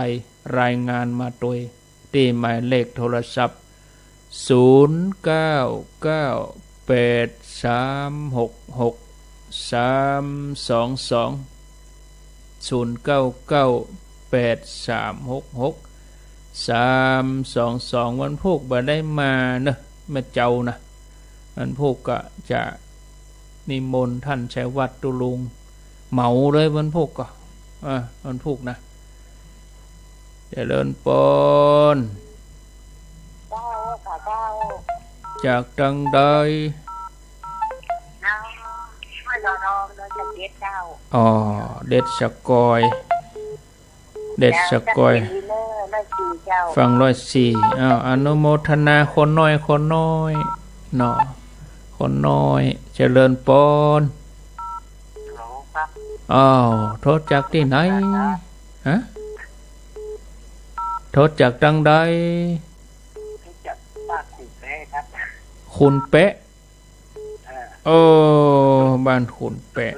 รายงานมาโดยที่หมายเลขโทรศัพท์0998366322วันพุธบ่ได้มาเนอะแม่เจ้านะวันพุธก็จะนิมนต์ท่านชัยวัฒน์ตุลุงเหมาเลยวันพุธก็วันพุธนะเจริญพรจากตังใดอ๋อเด็ดสกอยฟัง104อนุโมทนาคนน้อยเนาะคนน้อยเจริญพรโทษจากที่ไหนฮะโทษจากตังใดคุณเป๊ะบ้านคุณเป๊ะ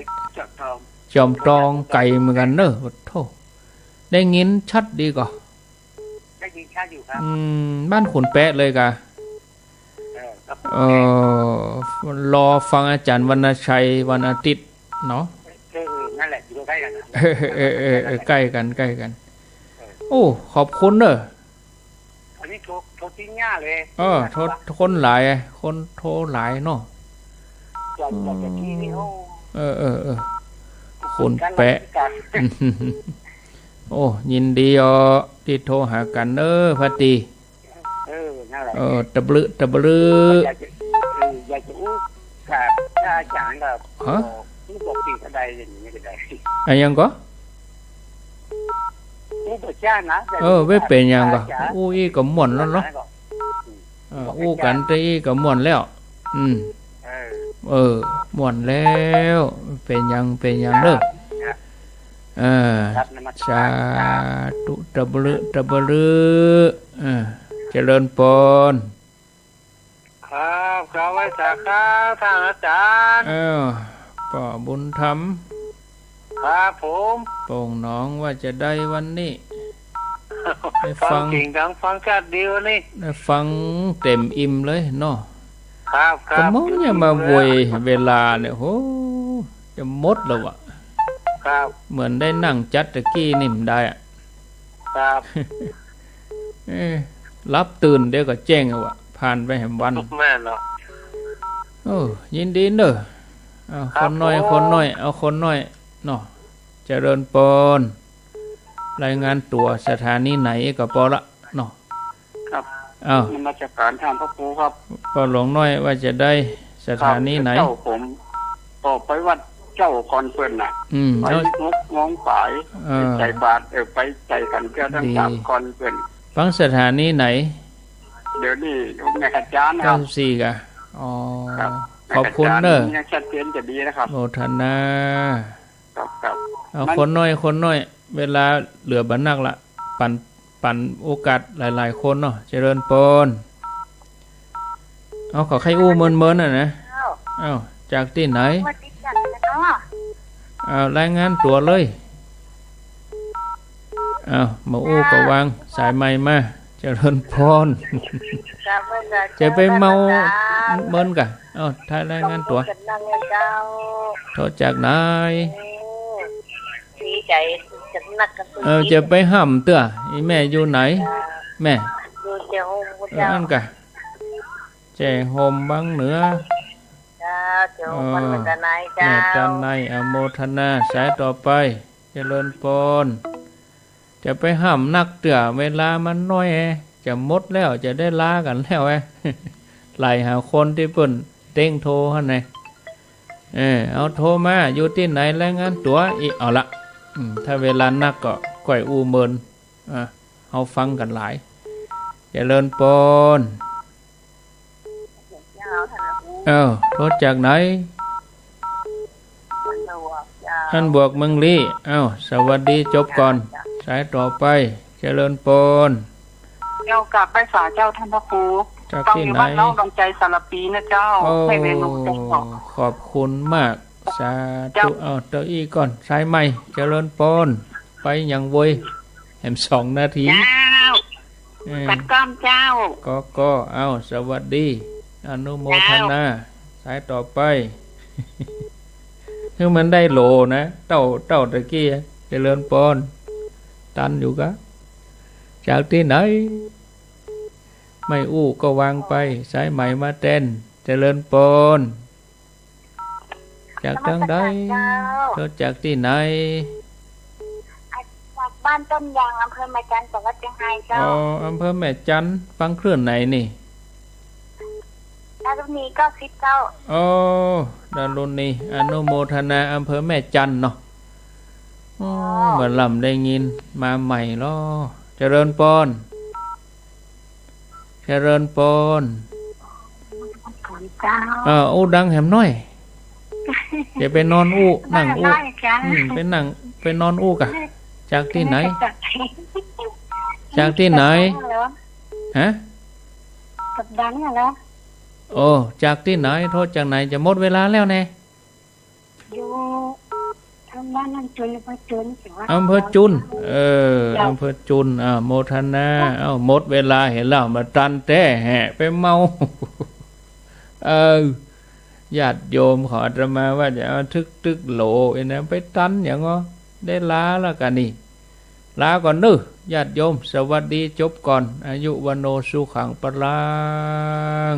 จอมตองไก่เหมือนกันเนอะโธ่ได้ยินชัดดีก่อได้ยินชัดอยู่ครับบ้านคุณเป๊ะเลยกะรอฟังอาจารย์วรรณชัยวันอาทิตย์เนาะนั่นแหละอยู่ใกล้กันใกล้กันโอ้ขอบคุณเนอะอันนี้โทรทิ้งง่าเลยโทรคนหลายคนโทรหลายเนาะคุณแปะโอ้ยินดีที่โทรหากันพัตตินั่นแหละตะบลืออยากจะอู้กับอาจารย์กับผู้ปกติอะไรอย่างนี้ก็ได้อะไรยังก็ผู้ปกตินะเว้เป็นยังก็อู้อีก็ม่วนแล้วเนาะอู้กันแต่อีก็ม่วนแล้วม่วนแล้วเป็นยังเด้อสาธุตะบลือเจริญพรครับกราบไหว้สักการะท่านอาจารย์ป่อบุญธรรมครับผมโป่งน้องว่าจะได้วันนี้ค ได้ ฟั ฟั ง ง จริงจังฟังชาติเดียวนี่ ได้ฟังเต็มอิ่มเลยเนาะ ครับค ก็ รับ มองอย่ามาโวยเวลาเนี่ยโหจะหมดแล้วอะ ครับ เหมือนได้นั่งจัดตะกี้นี่มันได้อะ ครับ รับตื่นเดี๋ยวก็แจ้งเอาอะผ่านไปแหมวัน แม่เนาะ โอ้ยินดีเด้อเอา ครั ค บ นน้อย ผม คนน้อยเอาคนน้อยเนาะเจริญปนรายงานตัวสถานีไหนก็พอละเนาะ ครับ เอา นมัสการท่านพระครูครับ พอหลวงน้อยว่าจะได้สถานีไหน เจ้าผมออกไปวัดเจ้าคอนเฟิร์นน่ะ ไป เอา งกงองสาย เออ ใจบาทไปใจกันเจ้าทั้ง ดี สามคอนเฟิร์น ฟังสถานีไหน เดี๋ยวนี้แม่ขจารย์นะครับ 94กะอ๋อ ครับ ขอบคุณเด้อ แม่ขจารย์นี่ชัดเจนจะดีนะครับ โมทนา ครับครับ เอาคนน้อยคนน้อย เวลาเหลือบันนักละปันโอกาสหลายๆคนเนาะเจริญปนเอาขอใครอู้เมินๆน่ะนะเอาจากที่ไหน มาติดกันเนาะ เอารายงานตัวเลยเอามาอู้ก็วางสายไม้มาเจริญพร จะไปเมาเมินกะเอาท้ายรายงานตัว กันนั่งเจ้า โทษจากไหน ดีใจจังนักกัน จะไปห้ำเตื้ออีแม่อยู่ไหน แม่ ดูเจ้าโฮม เออ เจ้า อันกะแจโฮมบังเหนือ เจ้าเจ้ามันเหมือนกันนาย แม่ เจ้า จันในอโมทนาสายต่อไป เจริญปนจะไปห้ำนักเตื้อเวลามันน้อยจะหมดแล้วจะได้ลากันแล้วไล่หาคนที่เปิ่นเต้งโทรให้ไหนเอาโทรมาอยู่ที่ไหนรายงานตัวอีเอาละถ้าเวลานักก็ก่อยอูเมินเอาฟังกันหลายเจริญปน เจ้าท่าน โทษจากไหน ท่านบวกเมืองลี้สวัสดีจบก่อน สายต่อไป เจริญปน เจ้ากลับไปฝาเจ้าท่านพระครู จาก ต้อง ที่ อยู่ ไหน บ้านน้องดวงใจสารปีนะเจ้า โอ้ ให้เมนูเจ้าบอก ขอบคุณมาก สา เจ้า ธุเต้าอี้ก่อน สายใหม่ เจริญปน ไปอย่างเวยแหม2 นาที เจ้า เออ กัดก้อมเจ้า ก็สวัสดี อนุโมทนา สายต่อไป คือมันได้โหลนะ เต้าตะกี้เจริญปน ตันอยู่กะจากที่ไหน ไม่อู้ก็วางไปสายใหม่มาเต้นเจริญปน จากทางใดเธอจากที่ไหน จากบ้านต้นยางอำเภอแม่จันทร์จังหวัดเชียงรายเจ้า อำเภอแม่จันทร์ฟังเคลื่อนไหนนี่ ดารุณีก็คิดเจ้า ดารุณีอนุโมทนาอำเภอแม่จันทร์เนาะเหมือนลำได้ยินมาใหม่ล้อเจริญปน เจริญปน เจ้า อู้ดังแหมน้อยอย่าไปนอนอู้นั่งอู้ ได้จ้า ไปนอนอู้กะ จากที่ไหน จากที่ไหน ฮะ กับดังเหรอ จากที่ไหนโทษจากไหนจะหมดเวลาแล้วแน่ อยู่ทางบ้านนั่นจุนอำเภอจุน อำเภอจุนอำเภอจุนโมทนาหมดเวลาเห็นแล้วมาตันแต่แห่ไปเมา ญาติโยมขออาตมาว่าจะเอาทึกโหลไอ้นะไปตันอย่างงได้ลาแล้วกันนี่ลาก่อนนึญาติโยมสวัสดีจบก่อนอายุวันโนสุขังปรัง